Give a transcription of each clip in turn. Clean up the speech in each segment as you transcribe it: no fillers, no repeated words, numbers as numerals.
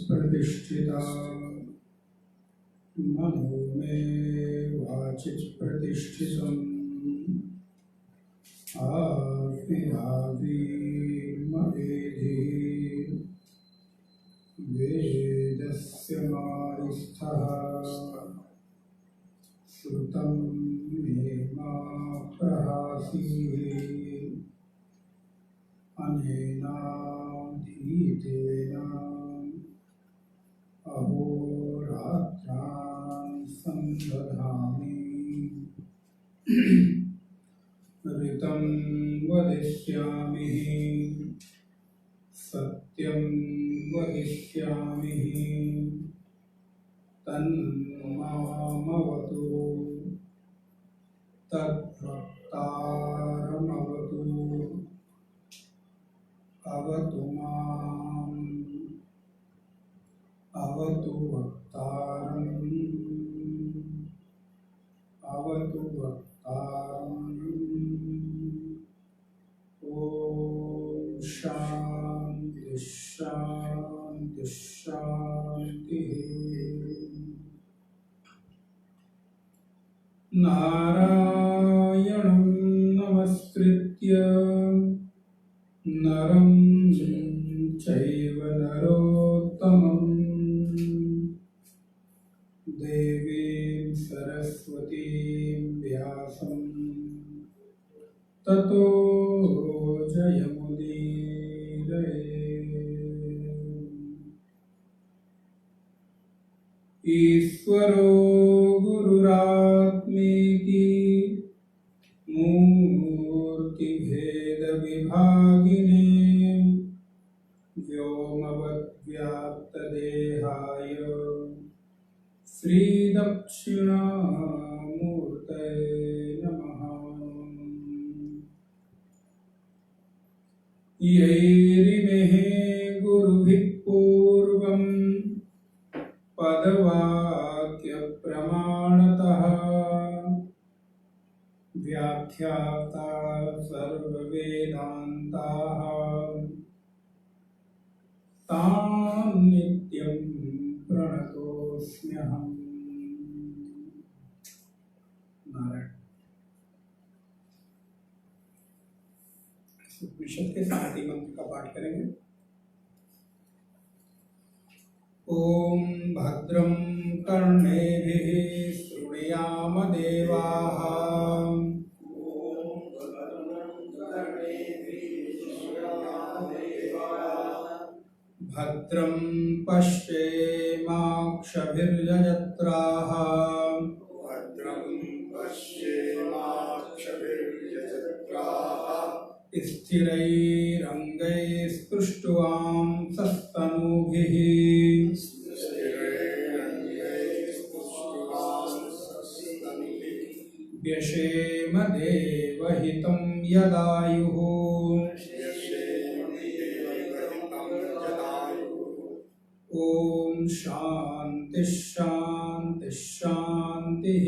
प्रतिष्ठिता मनो मे वाचिच प्रतिष्ठितम् आत्मयावीर्मवेधि वेदस्य मारिस्थः श्रुतं मे मा प्रहासीः अनेनाधीतेन अहोरात्रान् संदधामि ऋतं वदिष्यामि सत्यं वदिष्यामि तन्मामवतु तद्वक्तारमवतु अवतु माम् अवतु वक्तारम् अवतु वक्तारम्। ॐ शान्ति शान्ति शान्तिः। नारायणं नमस्कृत्य नरं चैव नरोत्तमं देवीं सरस्वतीं व्यासं ततो जयमुदीरये। ईश्वरो गुरुरात्मेति मूर्तिभेदविभागिने व्योमवद्व्याप्तदेहाय व्योमवद्व्याप्तदेहाय श्रीदक्षिणामूर्तये नमः। यैरिमेः गुरुभिः पूर्वं पदवाक्यप्रमाणतः व्याख्याता सर्ववेदान्ताः तान् नित्यं प्रणतोऽस्म्यहम्। नारायण। उपनिषद के शांति मंत्र का पाठ करेंगे। ओम भद्रं कर्णेभिः शृणुयाम देवाः भद्रं पश्येमाक्षभिर्यजत्राः स्थिरैरङ्गैस्तुष्ट्वां सस्तनूभिः व्यशेम देवहितं यदायुः। ओम शांति शांति शांति।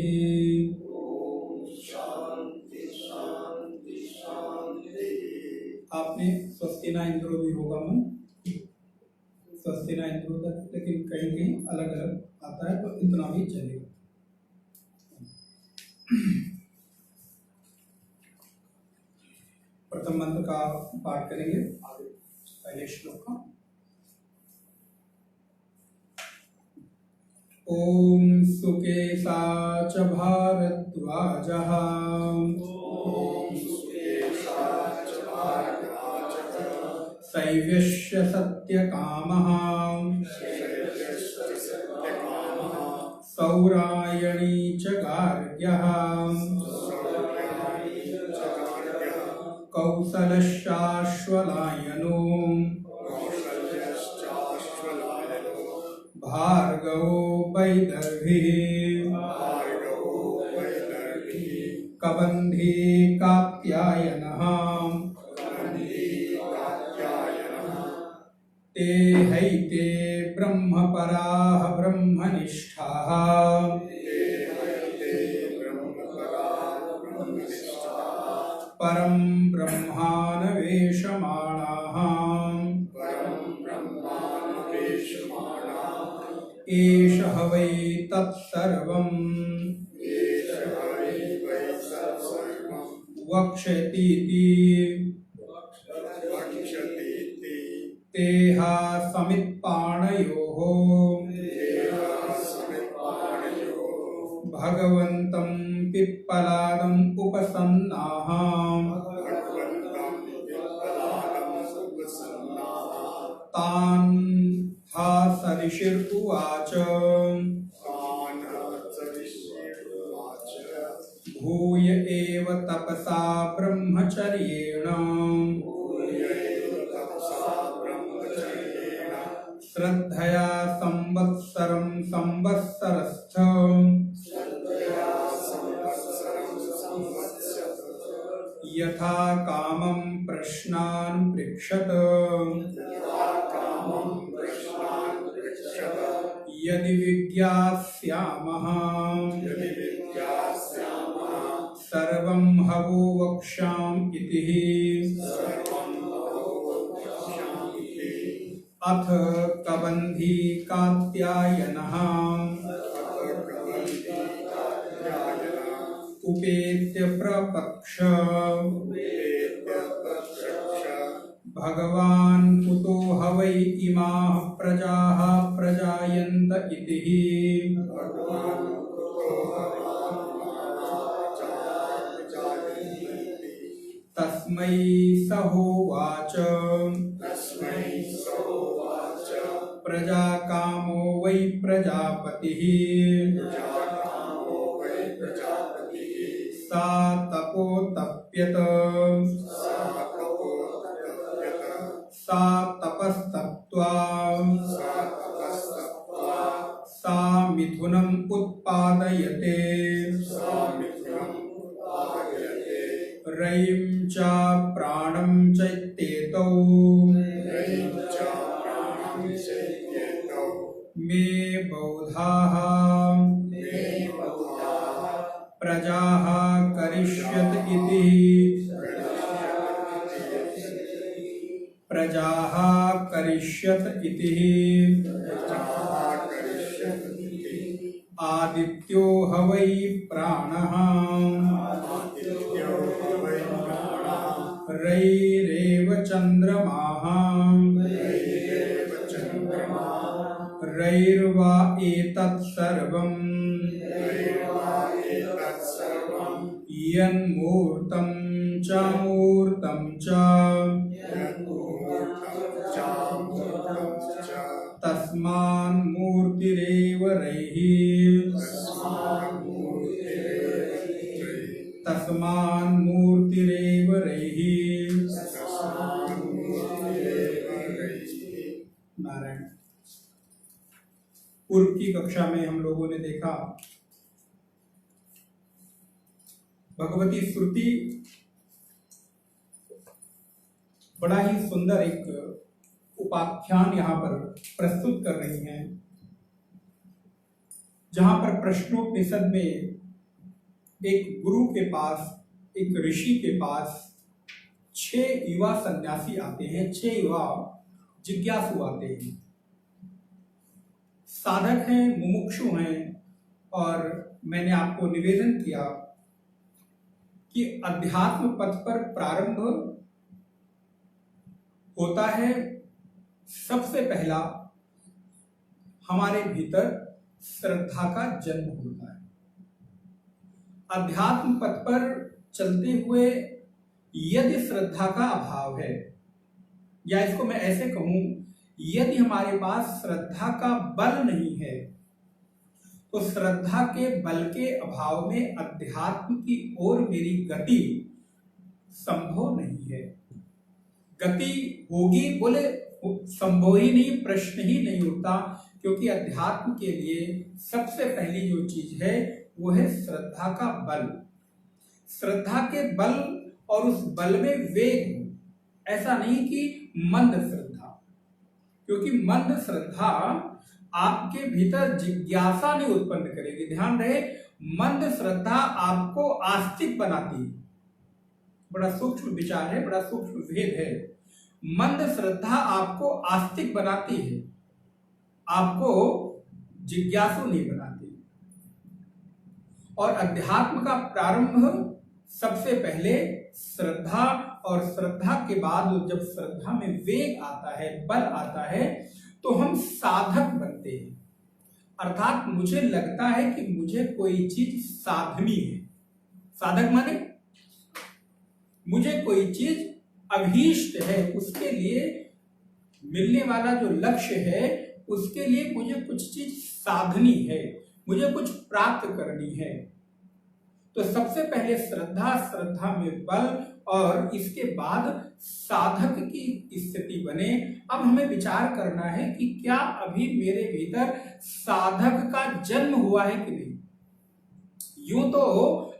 आपने स्वस्ति न इंद्रो भी होगा मन, स्वस्ति न इंद्रो तक, लेकिन कहीं कहीं अलग अलग आता है, तो इतना भी चलेगा। प्रथम मंत्र का पाठ करेंगे, पहले श्लोक का। ओम सुकेशा च भारद्वाजः शैव्यस्य सत्यकामः सौरायणी च गार्ग्यः कौसलश्चाश्वलायनो भार्गवो वैदर्भिः कबन्धी कात्यायनः ते हैते ब्रह्मपराः ब्रह्मनिष्ठाः परं ब्रह्मान्वेषमाणाः एष वै तत्सर्वम् वक्ष्यतीति तेहा समित्पाणयोः भगवन्तं पिप्पलादम् उपसन्नाः तान् सरिषिर्उवाच भूय एव तपसा ब्रह्मचर्येण श्रद्धया संवत्सरं संवत्सरस्थ यथा कामं प्रश्नान् पृच्छत यदि विज्ञास्यामः सर्वं हवो वक्ष्याम इति। अथ कबन्धी कात्यायनः उपेत्य प्रपक्ष भगवान् कुतो ह वै इमाः प्रजाः प्रजायन्त इति। तस्मै सहोवाच प्रजाकामो वै प्रजापतिः सा तपोतप्यत सा तपस्तप्त्वा मे बौधाः प्रजाः करिष्यत इति प्रजाः करिष्यत इति आदित्यो ह वै प्राणः रैरेव चन्द्रमाः रैर्वा एतत् सर्वम् यन्मूर्तं च मूर्तं च तस्मान्मूर्तिरेव रैः तस्मान्मूर्तिरेव रैः। नारायण। पूर्व की कक्षा में हम लोगों ने देखा भगवती श्रुति बड़ा ही सुंदर एक उपाख्यान यहाँ पर प्रस्तुत कर रही हैं, जहां पर प्रश्नोपनिषद में एक गुरु के पास, एक ऋषि के पास 6 युवा सन्यासी आते हैं, 6 युवा जिज्ञासु आते हैं, साधक हैं, मुमुक्षु हैं। और मैंने आपको निवेदन किया कि अध्यात्म पथ पर प्रारंभ होता है, सबसे पहला हमारे भीतर श्रद्धा का जन्म होता है। अध्यात्म पथ पर चलते हुए यदि श्रद्धा का अभाव है, या इसको मैं ऐसे कहूं, यदि हमारे पास श्रद्धा का बल नहीं है, तो श्रद्धा के बल के अभाव में अध्यात्म की ओर मेरी गति संभव नहीं है। गति होगी बोले संभव ही नहीं, प्रश्न ही नहीं उठता, क्योंकि अध्यात्म के लिए सबसे पहली जो चीज है वो है श्रद्धा का बल। श्रद्धा के बल और उस बल में वेग, ऐसा नहीं कि मंद श्रद्धा, क्योंकि मंद श्रद्धा आपके भीतर जिज्ञासा नहीं उत्पन्न करेगी। ध्यान रहे, मंद श्रद्धा आपको आस्तिक बनाती है। बड़ा सूक्ष्म विचार है, बड़ा सूक्ष्म भेद है। मंद श्रद्धा आपको आस्तिक बनाती है, आपको जिज्ञासु नहीं बनाती। और अध्यात्म का प्रारंभ सबसे पहले श्रद्धा, और श्रद्धा के बाद जब श्रद्धा में वेग आता है, बल आता है, तो हम साधक बनते हैं। अर्थात मुझे लगता है कि मुझे कोई चीज साधनी है। साधक माने मुझे कोई चीज अभीष्ट है, उसके लिए मिलने वाला जो लक्ष्य है, उसके लिए मुझे कुछ चीज साधनी है, मुझे कुछ प्राप्त करनी है। तो सबसे पहले श्रद्धा, श्रद्धा में बल, और इसके बाद साधक की स्थिति बने। अब हमें विचार करना है कि क्या अभी मेरे भीतर साधक का जन्म हुआ है कि नहीं। यूं तो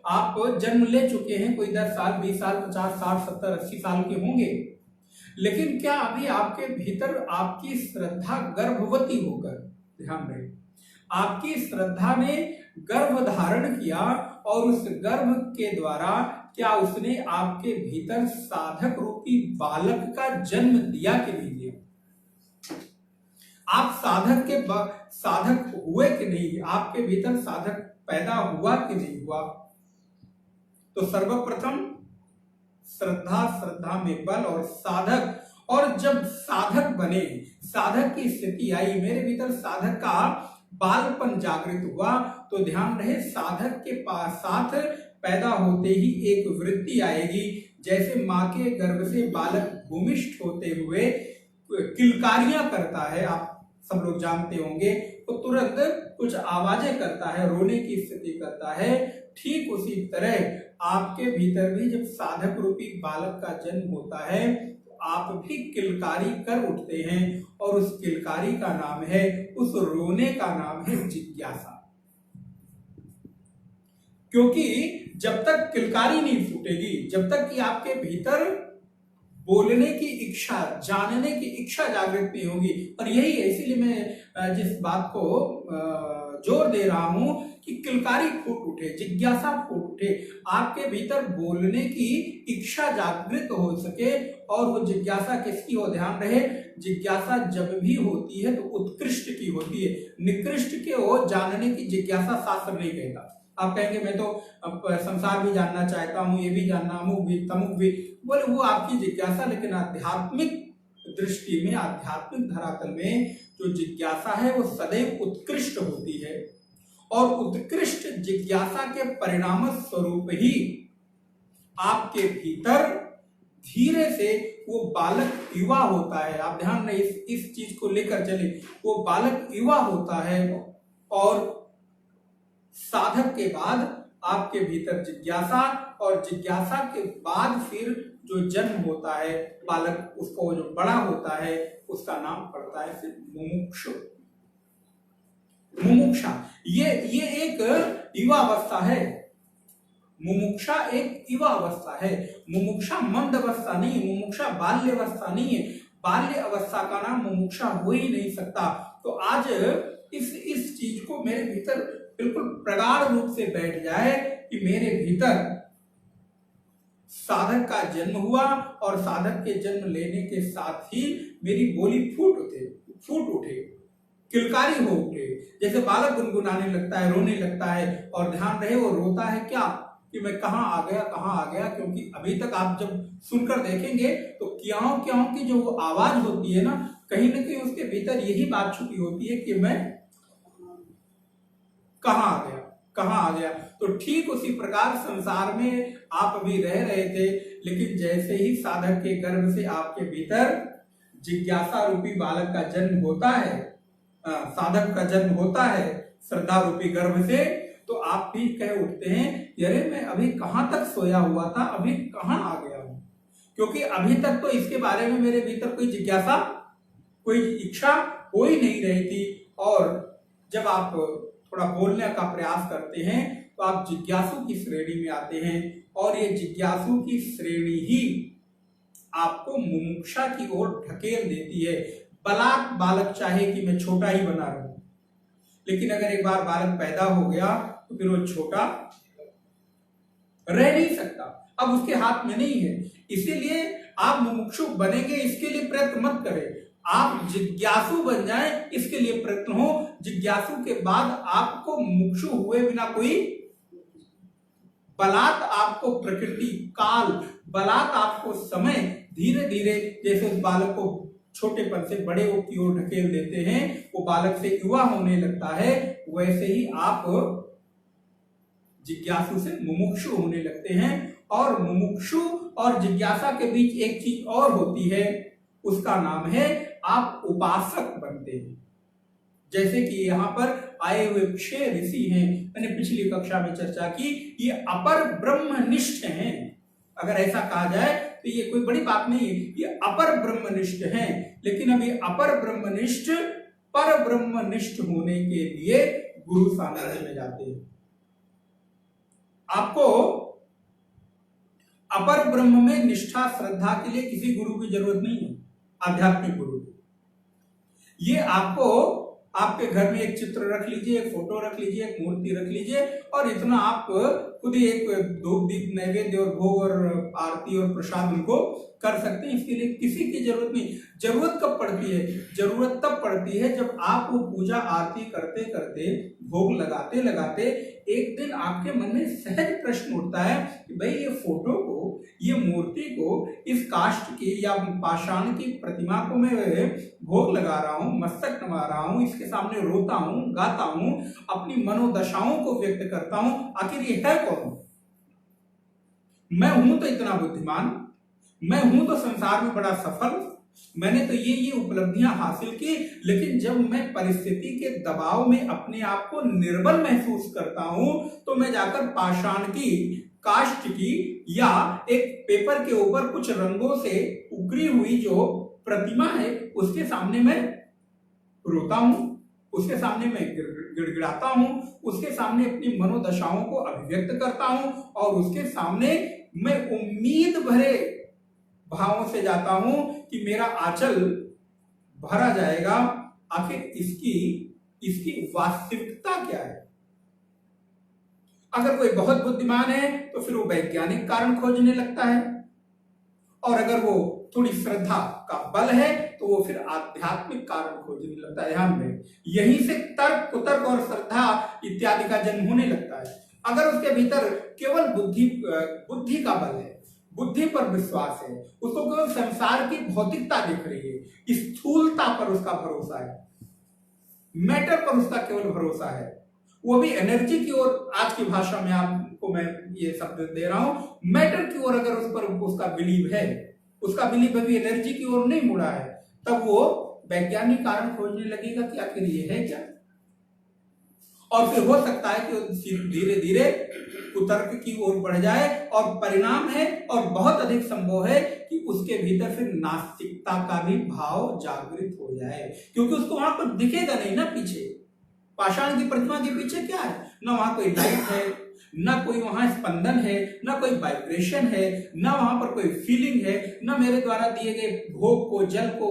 आप जन्म ले चुके हैं, कोई 10 साल, 20 साल, 50, 60, 70, 80 साल के होंगे, लेकिन क्या अभी आपके भीतर आपकी श्रद्धा गर्भवती होकर, ध्यान रहे, आपकी श्रद्धा ने गर्भ धारण किया, और उस गर्भ के द्वारा क्या उसने आपके भीतर साधक रूपी बालक का जन्म दिया कि नहीं दिया। आप साधक हुए कि नहीं, आपके भीतर साधक पैदा हुआ कि नहीं हुआ। तो सर्वप्रथम श्रद्धा, श्रद्धा में बल और साधक, और जब साधक बने, साधक की स्थिति आई, मेरे भीतर साधक का बालपन जागृत हुआ, तो ध्यान रहे, साधक के पास साथ पैदा होते ही एक वृत्ति आएगी। जैसे माँ के गर्भ से बालक भूमिष्ठ होते हुए किलकारियां करता है, आप सब लोग जानते होंगे, तो तुरंत कुछ आवाजें करता है, रोने की स्थिति करता है। ठीक उसी तरह आपके भीतर भी जब साधक रूपी बालक का जन्म होता है, तो आप भी किलकारी कर उठते हैं, और उस किलकारी का नाम है, उस रोने का नाम है जिज्ञासा। क्योंकि जब तक किलकारी नहीं फूटेगी, जब तक कि आपके भीतर बोलने की इच्छा, जानने की इच्छा जागृत नहीं होगी। और यही है, इसीलिए मैं जिस बात को जोर दे रहा हूं कि किलकारी फूट उठे, जिज्ञासा फूट उठे, आपके भीतर बोलने की इच्छा जागृत हो सके। और वो जिज्ञासा किसकी हो, ध्यान रहे, जिज्ञासा जब भी होती है तो उत्कृष्ट की होती है, निकृष्ट के हो जानने की जिज्ञासा शास्त्र नहीं कहता। आप कहेंगे मैं तो संसार भी जानना चाहता हूँ, ये भी जानना, अमुक भी तमुक भी, बोले वो आपकी जिज्ञासा, लेकिन आध्यात्मिक दृष्टि में, आध्यात्मिक धरातल में जो जिज्ञासा है वो सदैव उत्कृष्ट होती है। और उत्कृष्ट जिज्ञासा के परिणाम स्वरूप ही आपके भीतर धीरे से वो बालक युवा होता है। आप ध्यान रहे, इस चीज को लेकर चले, वो बालक युवा होता है। और साधक के बाद आपके भीतर जिज्ञासा, और जिज्ञासा के बाद फिर जो जन्म होता है बालक, उसको जो बड़ा होता है उसका नाम पड़ता है फिर मुमुक्षु, मुमुक्षा। ये एक युवा अवस्था है। मुमुक्षा एक युवा अवस्था है। मुमुक्षा मंद अवस्था नहीं है, मुमुक्षा बाल्य अवस्था नहीं है। बाल्य अवस्था का नाम मुमुक्षा हो ही नहीं सकता। तो आज इस चीज को मेरे भीतर बिल्कुल प्रगाढ़ रूप से बैठ जाए कि मेरे भीतर साधक का जन्म हुआ, और साधक के जन्म लेने के साथ ही मेरी बोली फूट उठे, किलकारी हो उठे। जैसे बालक गुनगुनाने लगता है, रोने लगता है, और ध्यान रहे वो रोता है क्या, कि मैं कहाँ आ गया। क्योंकि अभी तक आप जब सुनकर देखेंगे तो क्यों क्यों की जो वो आवाज होती है ना, कहीं ना कहीं उसके भीतर यही बात छुपी होती है कि मैं कहाँ आ गया। तो ठीक उसी प्रकार संसार में आप अभी रह रहे थे, लेकिन जैसे ही साधक के गर्भ से आपके भीतर जिज्ञासा रूपी बालक का जन्म होता है, साधक का जन्म होता है श्रद्धा रूपी गर्भ से, तो आप भी कह उठते हैं, अरे मैं अभी कहाँ तक सोया हुआ था, अभी कहाँ आ गया हूं। क्योंकि अभी तक तो इसके बारे में मेरे भीतर कोई जिज्ञासा, कोई इच्छा हो ही नहीं रही थी। और जब आप थोड़ा बोलने का प्रयास करते हैं तो आप जिज्ञासु की श्रेणी में आते हैं, और ये जिज्ञासु की श्रेणी ही आपको मुमुक्षा की ओर ढकेल देती है। बलात् बालक चाहे कि मैं छोटा ही बना रहूं, लेकिन अगर एक बार बालक पैदा हो गया तो फिर वो छोटा रह नहीं सकता, अब उसके हाथ में नहीं है। इसीलिए आप मुमुक्षु बनेंगे इसके लिए प्रयत्न मत करें, आप जिज्ञासु बन जाएं इसके लिए प्रयत्न हो। जिज्ञासु के बाद आपको मुमुक्षु हुए बिना कोई बलात् आपको प्रकृति, काल, बलात् आपको समय धीरे धीरे, जैसे उस बालक को छोटेपन से बड़े की ओर ढकेल देते हैं, वो बालक से युवा होने लगता है, वैसे ही आप जिज्ञासु से मुमुक्षु होने लगते हैं। और मुमुक्षु और जिज्ञासा के बीच एक चीज और होती है, उसका नाम है आप उपासक बनते हैं। जैसे कि यहाँ पर आए हुए 6 ऋषि हैं, मैंने पिछली कक्षा में चर्चा की, ये अपर ब्रह्मनिष्ठ हैं। अगर ऐसा कहा जाए तो ये कोई बड़ी बात नहीं है, ये अपर ब्रह्मनिष्ठ हैं। लेकिन अभी अपर ब्रह्मनिष्ठ पर ब्रह्मनिष्ठ होने के लिए गुरु सानिध्य में जाते हैं। आपको अपर ब्रह्म में निष्ठा, श्रद्धा के लिए किसी गुरु की जरूरत नहीं है, आध्यात्मिक गुरु। ये आपको आपके घर में एक चित्र रख लीजिए, एक फोटो रख लीजिए, एक मूर्ति रख लीजिए, और इतना आप खुद ही एक धूप दीप नैवेद्य और भोग और आरती और प्रसाद उनको कर सकते हैं। इसके लिए किसी की जरूरत नहीं। जरूरत कब पड़ती है? जरूरत तब पड़ती है जब आप वो पूजा आरती करते करते, भोग लगाते लगाते एक दिन आपके मन में सहज प्रश्न उठता है कि भाई ये फोटो को, ये मूर्ति को, इस काष्ठ की या पाषाण की प्रतिमा को मैं भोग लगा रहा हूँ, मस्तक नवा रहा हूँ, इसके सामने रोता हूँ, गाता हूँ, अपनी मनोदशाओं को व्यक्त करता हूँ, आखिर ये है कौन? मैं हूं तो इतना बुद्धिमान, मैं हूं तो संसार में बड़ा सफल, मैंने तो ये उपलब्धियां हासिल की, लेकिन जब मैं परिस्थिति के दबाव में अपने आप को निर्बल महसूस करता हूं तो मैं जाकर पाषाण की, काष्ठ की या एक पेपर के ऊपर कुछ रंगों से उकरी हुई जो प्रतिमा है उसके सामने मैं रोता हूं, उसके सामने मैं गिड़गिड़ाता हूं, उसके सामने अपनी मनोदशाओं को अभिव्यक्त करता हूं, और उसके सामने मैं उम्मीद भरे भावों से जाता हूं कि मेरा आंचल भरा जाएगा, आखिर इसकी वास्तविकता क्या है। अगर कोई बहुत बुद्धिमान है तो फिर वो वैज्ञानिक कारण खोजने लगता है, और अगर वो थोड़ी श्रद्धा का बल है तो वो फिर आध्यात्मिक कारण खोजने लगता है। ध्यान में यहीं से तर्क कुतर्क और श्रद्धा इत्यादि का जन्म होने लगता है। अगर उसके भीतर केवल बुद्धि का बल है, बुद्धि पर विश्वास है, उसको केवल संसार की भौतिकता दिख रही है, स्थूलता पर उसका भरोसा है, मैटर पर उसका केवल भरोसा है, वो भी एनर्जी की ओर, आज की भाषा में आपको मैं ये शब्द दे रहा हूं, मैटर की ओर अगर उस पर उसका बिलीव है, उसका बिलीव अभी एनर्जी की ओर नहीं मुड़ा है, तब वो वैज्ञानिक कारण खोजने लगेगा कि आखिर ये है क्या। और फिर हो सकता है कि धीरे धीरे कुतर्क की ओर बढ़ जाए, और परिणाम है और बहुत अधिक संभव है कि उसके भीतर फिर नास्तिकता का भी भाव जागृत हो जाए, क्योंकि उसको वहां पर दिखेगा नहीं ना पीछे, पाषाण की प्रतिमा के पीछे क्या है, ना वहां कोई लाइट है, ना कोई वहां स्पंदन है, ना कोई वाइब्रेशन है, ना वहां पर कोई फीलिंग है, ना मेरे द्वारा दिए गए भोग को, जल को,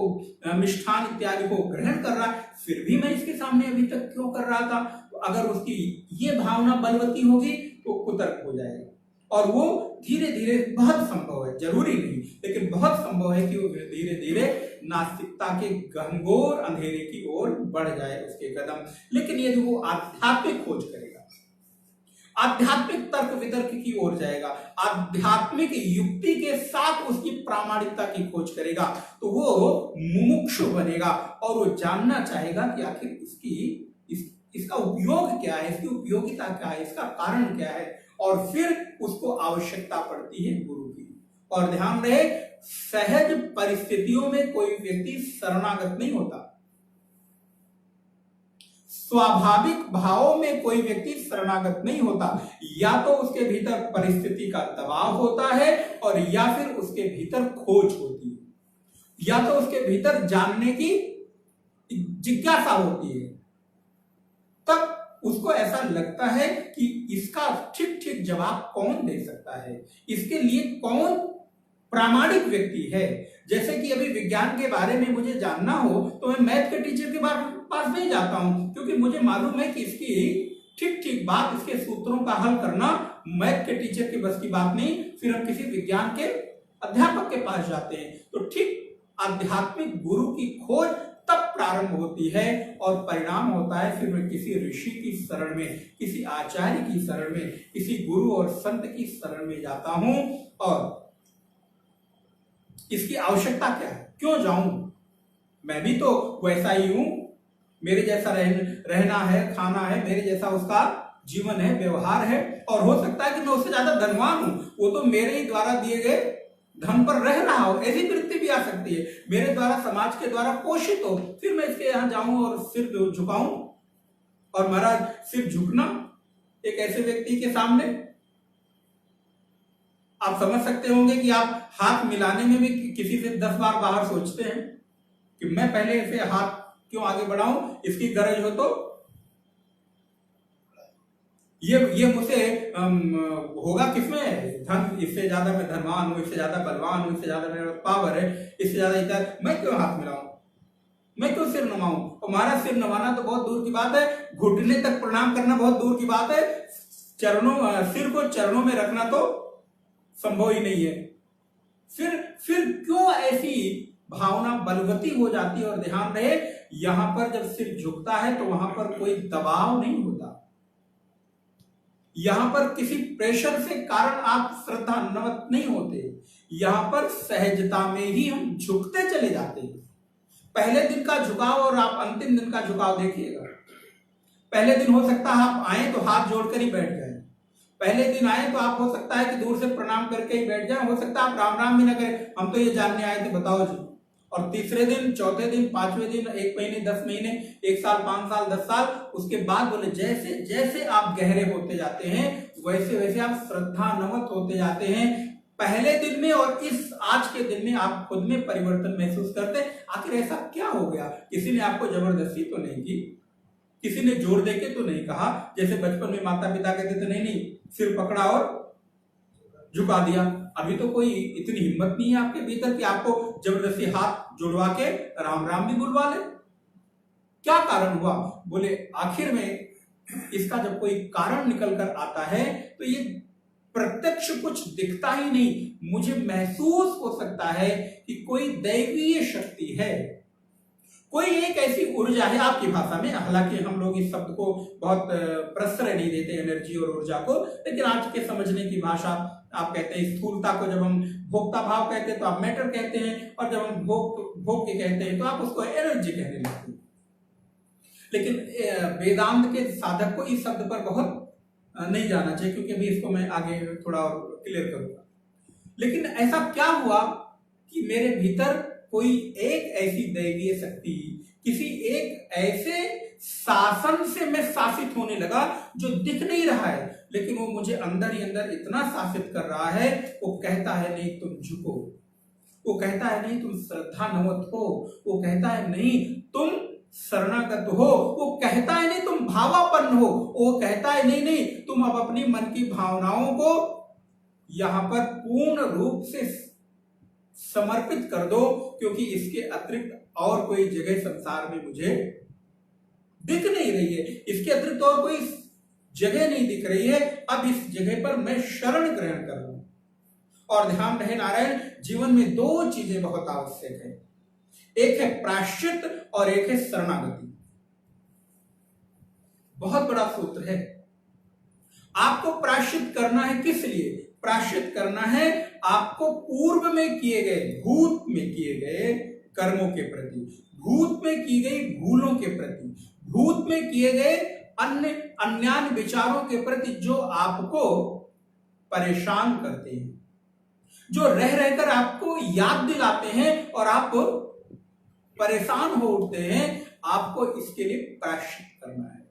मिष्ठान इत्यादि को ग्रहण कर रहा है, फिर भी मैं इसके सामने अभी तक क्यों कर रहा था। तो अगर उसकी ये भावना बलवती होगी तो कुतर्क हो जाएगा, और वो धीरे धीरे, बहुत संभव है, जरूरी नहीं लेकिन बहुत संभव है कि वो धीरे धीरे नास्तिकता के घनघोर अंधेरे की ओर बढ़ जाए उसके कदम। लेकिन यदि वो आध्यात्मिक खोज करेगा, आध्यात्मिक तर्क वितर्क की ओर जाएगा, आध्यात्मिक युक्ति के साथ उसकी प्रामाणिकता की खोज करेगा, तो वो मुमुक्षु बनेगा और वो जानना चाहेगा कि आखिर इसका उपयोग क्या है, इसकी उपयोगिता क्या है, इसका कारण क्या है, और फिर उसको आवश्यकता पड़ती है गुरु की। और ध्यान रहे, सहज परिस्थितियों में कोई व्यक्ति शरणागत नहीं होता, स्वाभाविक भावों में कोई व्यक्ति शरणागत नहीं होता। या तो उसके भीतर परिस्थिति का दबाव होता है, और या फिर उसके भीतर खोज होती है, या तो उसके भीतर जानने की जिज्ञासा होती है, तब उसको ऐसा लगता है कि इसका ठीक ठीक जवाब कौन दे सकता है, इसके लिए कौन प्रामाणिक व्यक्ति है। जैसे कि अभी विज्ञान के बारे में मुझे जानना हो तो मैं मैथ के टीचर के पास नहीं जाता हूं, क्योंकि मुझे मालूम है कि इसकी ठीक ठीक बात, इसके सूत्रों का हल करना मैथ के टीचर की बस की बात नहीं, फिर हम किसी विज्ञान के अध्यापक के पास जाते हैं। तो ठीक आध्यात्मिक गुरु की खोज तब प्रारंभ होती है, और परिणाम होता है फिर मैं किसी ऋषि की शरण में, किसी आचार्य की शरण में, किसी गुरु और संत की शरण में जाता हूं। और इसकी आवश्यकता क्या है, क्यों जाऊं, मैं भी तो वैसा ही हूं, मेरे जैसा रहना है, खाना है, मेरे जैसा उसका जीवन है, व्यवहार है, और हो सकता है कि मैं उससे ज्यादा धनवान हूं, वो तो मेरे ही द्वारा दिए गए धन पर रह रहा हो, ऐसी वृत्ति भी आ सकती है, मेरे द्वारा, समाज के द्वारा पोषित हो, फिर मैं इसके यहां जाऊं और सिर झुकाऊं। और महाराज, सिर झुकना एक ऐसे व्यक्ति के सामने, आप समझ सकते होंगे कि आप हाथ मिलाने में भी किसी से 10 बार बाहर सोचते हैं कि मैं पहले इसे हाथ क्यों आगे बढ़ाऊं, इसकी गरज हो तो ये मुझसे होगा किसमें, धन, इससे ज्यादा मैं धनवान हूं, इससे ज्यादा बलवान हूं, इससे ज्यादा मेरा पावर है, इससे ज्यादा इधर, मैं क्यों हाथ मिलाऊं, मैं क्यों सिर नवाऊं। हमारा सिर नवाना तो बहुत दूर की बात है, घुटने तक प्रणाम करना बहुत दूर की बात है, सिर को चरणों में रखना तो संभव ही नहीं है। फिर क्यों ऐसी भावना बलवती हो जाती है। और ध्यान रहे, यहां पर जब सिर झुकता है तो वहां पर कोई दबाव नहीं होता, यहां पर किसी प्रेशर से कारण आप श्रद्धान्वित नहीं होते, यहां पर सहजता में ही हम झुकते चले जाते हैं। पहले दिन का झुकाव और आप अंतिम दिन का झुकाव देखिएगा। पहले दिन हो सकता है आप आए तो हाथ जोड़कर ही बैठ जाए, पहले दिन आए तो आप हो सकता है कि दूर से प्रणाम करके ही बैठ जाए, हो सकता है आप राम राम भी ना करें, हम तो ये जानने आए थे बताओ जी। और तीसरे दिन, चौथे दिन, पांचवें दिन, 1 महीने, 10 महीने, 1 साल, 5 साल, 10 साल, उसके बाद बोले जैसे जैसे आप गहरे होते जाते हैं वैसे वैसे आप श्रद्धान्वित होते जाते हैं। पहले दिन में और इस आज के दिन में आप खुद में परिवर्तन महसूस करते, आखिर ऐसा क्या हो गया। किसी ने आपको जबरदस्ती तो नहीं की, किसी ने जोर देके तो नहीं कहा, जैसे बचपन में माता पिता कहते थे नहीं नहीं सिर पकड़ा और झुका दिया। अभी तो कोई इतनी हिम्मत नहीं है आपके भीतर कि आपको जबरदस्ती हाथ जुड़वा के राम राम भी बुलवा ले। क्या कारण हुआ? बोले आखिर में इसका जब कोई कारण निकल कर आता है तो ये प्रत्यक्ष कुछ दिखता ही नहीं, मुझे महसूस हो सकता है कि कोई दैवीय शक्ति है, कोई एक ऐसी ऊर्जा है आपकी भाषा में। हालांकि हम लोग इस शब्द को बहुत प्रश्रय नहीं देते एनर्जी और ऊर्जा को, लेकिन आज के समझने की भाषा आप कहते हैं स्थूलता को जब हम भोक्ता भाव कहते हैं तो आप मैटर कहते हैं, और जब हम भोग के कहते हैं तो आप उसको एनर्जी कहने लगते हैं। लेकिन वेदांत के साधक को इस शब्द पर बहुत नहीं जाना चाहिए, क्योंकि अभी इसको मैं आगे थोड़ा और क्लियर करूंगा। लेकिन ऐसा क्या हुआ कि मेरे भीतर कोई एक ऐसी दैवीय शक्ति, किसी एक ऐसे शासन से मैं शासित होने लगा जो दिख नहीं रहा है, लेकिन वो मुझे अंदर ही अंदर इतना शासित कर रहा है। वो कहता है नहीं तुम झुको, वो कहता है नहीं तुम श्रद्धान्वित हो, वो कहता है नहीं तुम शरणागत हो, वो कहता है नहीं तुम भावापन्न हो, वो कहता है नहीं नहीं तुम अब अपनी मन की भावनाओं को यहां पर पूर्ण रूप से समर्पित कर दो, क्योंकि इसके अतिरिक्त और कोई जगह संसार में मुझे दिख नहीं रही है, इसके अतिरिक्त और कोई जगह नहीं दिख रही है। अब इस जगह पर मैं शरण ग्रहण कर रहा हूं। और ध्यान रहे नारायण, जीवन में दो चीजें बहुत आवश्यक है, एक है प्रायश्चित और एक है शरणागति। बहुत बड़ा सूत्र है। आपको प्रायश्चित करना है किस लिए? प्रायश्चित करना है आपको पूर्व में किए गए, भूत में किए गए कर्मों के प्रति, भूत में की गई भूलों के प्रति, भूत में किए गए अन्यान्य विचारों के प्रति जो आपको परेशान करते हैं, जो रह रहकर आपको याद दिलाते हैं और आप परेशान हो उठते हैं। आपको इसके लिए प्रायश्चित करना है।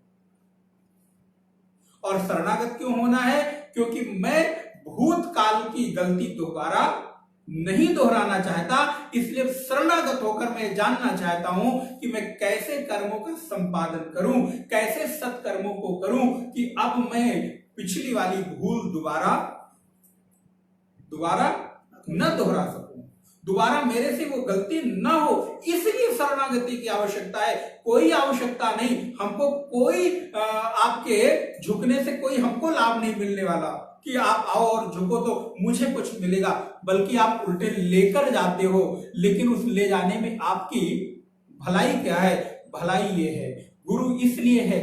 और शरणागत क्यों होना है? क्योंकि मैं भूतकाल की गलती दोबारा नहीं दोहराना चाहता, इसलिए शरणागत होकर मैं जानना चाहता हूं कि मैं कैसे कर्मों का संपादन करूं, कैसे सत्कर्मों को करूं कि अब मैं पिछली वाली भूल दोबारा न दोहरा सकूं, दोबारा मेरे से वो गलती न हो। इसलिए शरणागति की आवश्यकता है। कोई आवश्यकता नहीं, हमको कोई आपके झुकने से कोई हमको लाभ नहीं मिलने वाला कि आप आओ और झुको तो मुझे कुछ मिलेगा, बल्कि आप उल्टे लेकर जाते हो। लेकिन उस ले जाने में आपकी भलाई क्या है? भलाई ये है, गुरु इसलिए है,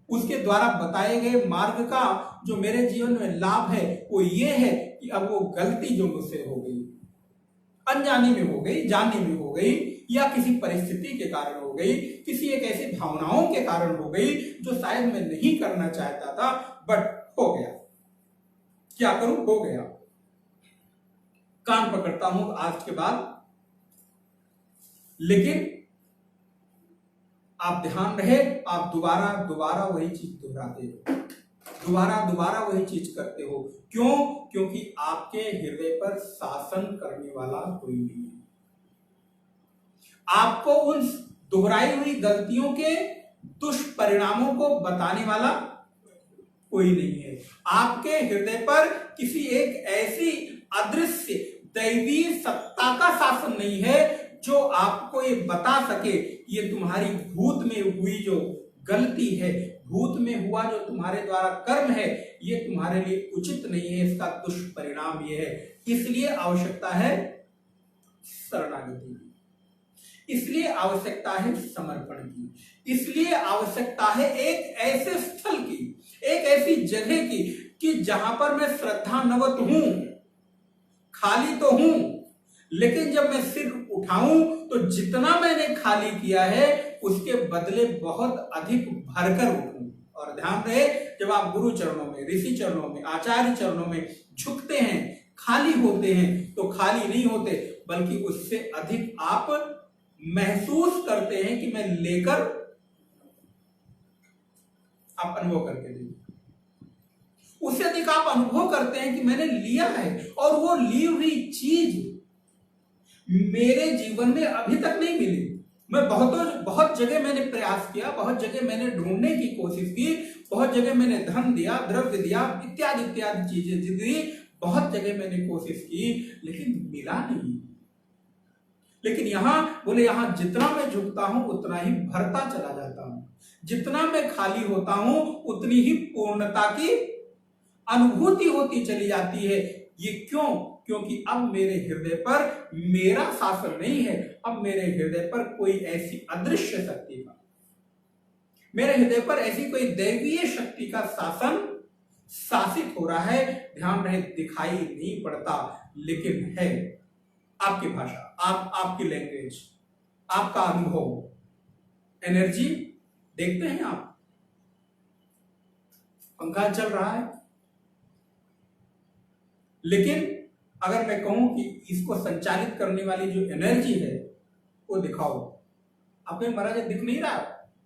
उसके द्वारा बताए गए मार्ग का जो मेरे जीवन में लाभ है वो ये है कि अब वो गलती जो मुझसे हो गई, अनजाने में हो गई, जानने में हो गई, या किसी परिस्थिति के कारण हो गई, किसी एक ऐसी भावनाओं के कारण हो गई जो शायद मैं नहीं करना चाहता था, बट हो गया। क्या करूं? हो गया। कान पकड़ता हूं आज के बाद। लेकिन आप ध्यान रहे, आप दोबारा वही चीज दोहराते हो, दोबारा वही चीज करते हो। क्यों? क्योंकि आपके हृदय पर शासन करने वाला कोई नहीं है। आपको उन दोहराई हुई गलतियों के दुष्परिणामों को बताने वाला कोई नहीं है। आपके हृदय पर किसी एक ऐसी अदृश्य दैवी सत्ता का शासन नहीं है जो आपको ये बता सके ये तुम्हारी भूत में हुई जो गलती है, भूत में हुआ जो तुम्हारे द्वारा कर्म है, ये तुम्हारे लिए उचित नहीं है, इसका दुष्परिणाम ये है। इसलिए आवश्यकता है शरणागति की, इसलिए आवश्यकता है समर्पण की, इसलिए आवश्यकता है एक ऐसे स्थल की, एक ऐसी जगह की कि जहां पर मैं श्रद्धान्वित हूं, खाली तो हूं, लेकिन जब मैं सिर उठाऊं तो जितना मैंने खाली किया है उसके बदले बहुत अधिक भरकर उठूं। और ध्यान रहे, जब आप गुरु चरणों में, ऋषि चरणों में, आचार्य चरणों में झुकते हैं, खाली होते हैं, तो खाली नहीं होते, बल्कि उससे अधिक आप महसूस करते हैं कि मैं लेकर, आप अनुभव करके देखिए, उससे अधिक आप अनुभव करते हैं कि मैंने लिया है, और वो ली हुई चीज मेरे जीवन में अभी तक नहीं मिली। मैं बहुत जगह मैंने प्रयास किया, बहुत जगह मैंने ढूंढने की कोशिश की, बहुत जगह मैंने धन दिया, द्रव्य दिया, इत्यादि इत्यादि चीजें दी, बहुत जगह मैंने कोशिश की लेकिन मिला नहीं। लेकिन यहां बोले यहां जितना मैं झुकता हूं उतना ही भरता चला जाता हूं, जितना मैं खाली होता हूं उतनी ही पूर्णता की अनुभूति होती चली जाती है। ये क्यों? क्योंकि अब मेरे हृदय पर मेरा शासन नहीं है, अब मेरे हृदय पर कोई ऐसी अदृश्य शक्ति का, मेरे हृदय पर ऐसी कोई दैवीय शक्ति का शासन शासित हो रहा है। ध्यान रहे, दिखाई नहीं पड़ता लेकिन है। आपकी भाषा, आपकी लैंग्वेज, आपका अनुभव, एनर्जी देखते हैं आप, पंखा चल रहा है, लेकिन अगर मैं कहूं कि इसको संचालित करने वाली जो एनर्जी है वो दिखाओ, आपको महाराज दिख नहीं रहा,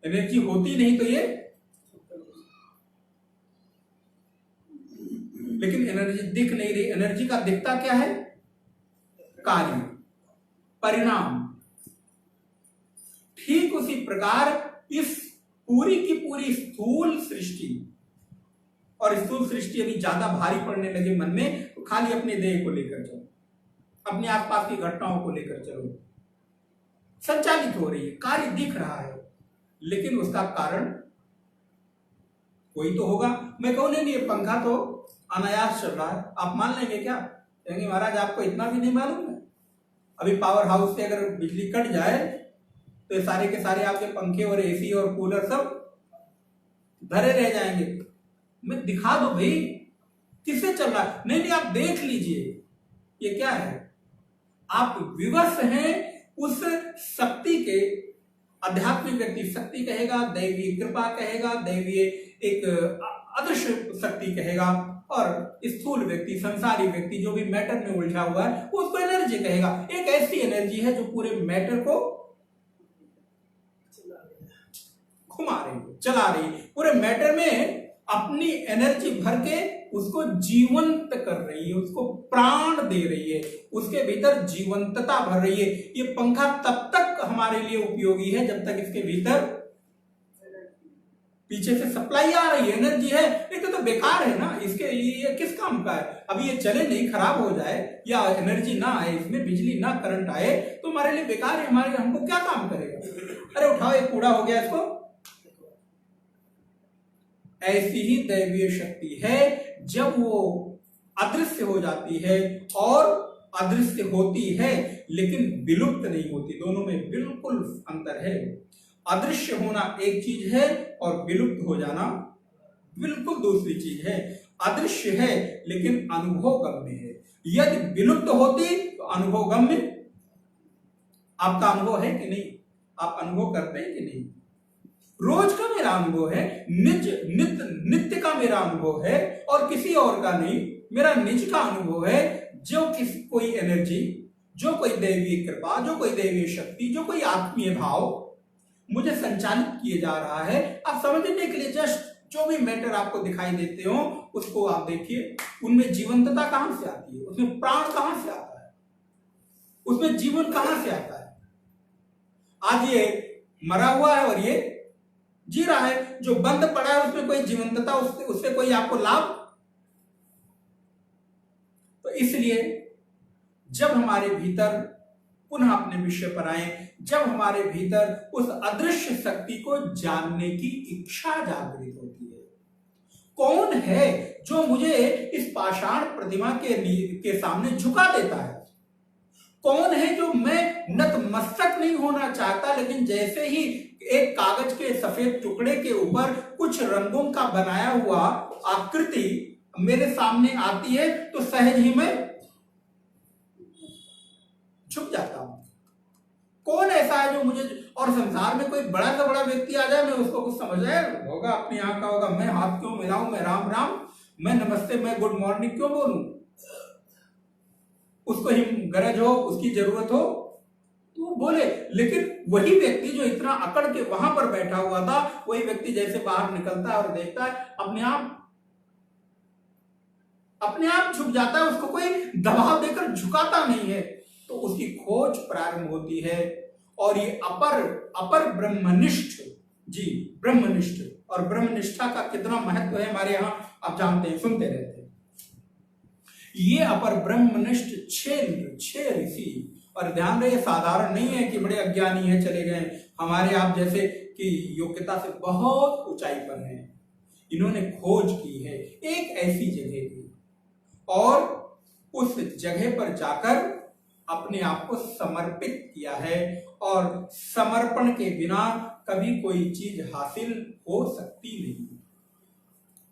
एनर्जी होती नहीं तो ये, लेकिन एनर्जी दिख नहीं रही। एनर्जी का दिखता क्या है? कार्य, परिणाम। ठीक उसी प्रकार इस पूरी की पूरी स्थूल सृष्टि, और स्थूल सृष्टि अभी ज्यादा भारी पड़ने लगे मन में तो खाली अपने देह को लेकर चलो, अपने आसपास की घटनाओं को लेकर चलो, संचालित हो रही है, कार्य दिख रहा है, लेकिन उसका कारण कोई तो होगा। मैं कहूं नहीं ये पंखा तो अनायास चल रहा है, आप मान लेंगे क्या? कहेंगे महाराज आपको इतना भी नहीं मालूम है, अभी पावर हाउस से अगर बिजली कट जाए तो ये सारे के सारे आपके पंखे और एसी और कूलर सब धरे रह जाएंगे। मैं दिखा दो भाई किससे चल रहा है? नहीं, आप देख लीजिए ये क्या है। आप विवश हैं उस शक्ति के, आध्यात्मिक व्यक्ति शक्ति कहेगा, दैवीय कृपा कहेगा, दैवीय एक अदृश्य शक्ति कहेगा, और स्थूल व्यक्ति, संसारी व्यक्ति जो भी मैटर में उलझा हुआ है उसको एनर्जी कहेगा। एक ऐसी एनर्जी है जो पूरे मैटर को घुमा रही है, चला रही है, पूरे मैटर में अपनी एनर्जी भर के उसको जीवंत कर रही है, उसको प्राण दे रही है, उसके भीतर जीवंतता भर रही है। ये पंखा तब तक हमारे लिए उपयोगी है जब तक इसके भीतर पीछे से सप्लाई आ रही है, एनर्जी है। नहीं तो बेकार है ना, इसके लिए किस काम का है? अभी ये चले नहीं, खराब हो जाए, या एनर्जी ना आए, इसमें बिजली ना करंट आए तो हमारे लिए बेकार है, हमारे हमको क्या काम करेगा? अरे उठाओ, ये कूड़ा हो गया इसको। ऐसी ही दैवीय शक्ति है, जब वो अदृश्य हो जाती है और अदृश्य होती है लेकिन विलुप्त नहीं होती, दोनों में बिल्कुल अंतर है। अदृश्य होना एक चीज है और विलुप्त हो जाना बिल्कुल दूसरी चीज है। अदृश्य है लेकिन अनुभव गम्य है, यदि विलुप्त होती तो अनुभव गम्य। आपका अनुभव है कि नहीं? आप अनुभव करते हैं कि नहीं? रोज का मेरा अनुभव है, नित्य का मेरा अनुभव है, और किसी और का नहीं, मेरा निज का अनुभव है। जो किसी कोई एनर्जी, जो कोई दैवीय कृपा, जो कोई दैवीय शक्ति, जो कोई आत्मीय भाव मुझे संचालित किए जा रहा है, आप समझने के लिए जस्ट जो भी मैटर आपको दिखाई देते हो उसको आप देखिए, उनमें जीवंतता कहां से आती है, उसमें प्राण कहां से आता है, उसमें जीवन कहां से आता है। आज ये मरा हुआ है और ये जी रहा है, जो बंद पड़ा है उसमें कोई जीवंतता, उससे कोई आपको लाभ? तो इसलिए जब हमारे भीतर, पुनः अपने विषय पर आए, जब हमारे भीतर उस अदृश्य शक्ति को जानने की इच्छा जागृत होती है, कौन है जो मुझे इस पाषाण प्रतिमा के सामने झुका देता है? कौन है जो मैं नतमस्तक नहीं होना चाहता, लेकिन जैसे ही एक कागज के सफेद टुकड़े के ऊपर कुछ रंगों का बनाया हुआ आकृति मेरे सामने आती है तो सहज ही मैं झुक जाता हूं। कौन ऐसा है जो मुझे, और संसार में कोई बड़ा से बड़ा व्यक्ति आ जाए, मैं उसको कुछ समझ आए होगा, अपनी आंख का होगा, मैं हाथ क्यों मिलाऊं, मैं राम राम, मैं नमस्ते, मैं गुड मॉर्निंग क्यों बोलूं? उसको ही गरज हो, उसकी जरूरत हो तो वो बोले। लेकिन वही व्यक्ति जो इतना अकड़ के वहां पर बैठा हुआ था, वही व्यक्ति जैसे बाहर निकलता है और देखता है, अपने आप झुक जाता है, उसको कोई दबाव देकर झुकाता नहीं है, तो उसकी खोज प्रारंभ होती है। और ये अपर ब्रह्मनिष्ठ, जी ब्रह्मनिष्ठ, और ब्रह्मनिष्ठा का कितना महत्व है हमारे यहां आप जानते हैं, सुनते रहते हैं। ये अपर ब्रह्मनिष्ठ 6 ऋषि, और ध्यान रहे साधारण नहीं है कि बड़े अज्ञानी हैं चले गए, हमारे आप जैसे कि योग्यता से बहुत ऊंचाई पर हैं। इन्होंने खोज की है एक ऐसी जगह की, और उस जगह पर जाकर अपने आप को समर्पित किया है, और समर्पण के बिना कभी कोई चीज हासिल हो सकती नहीं।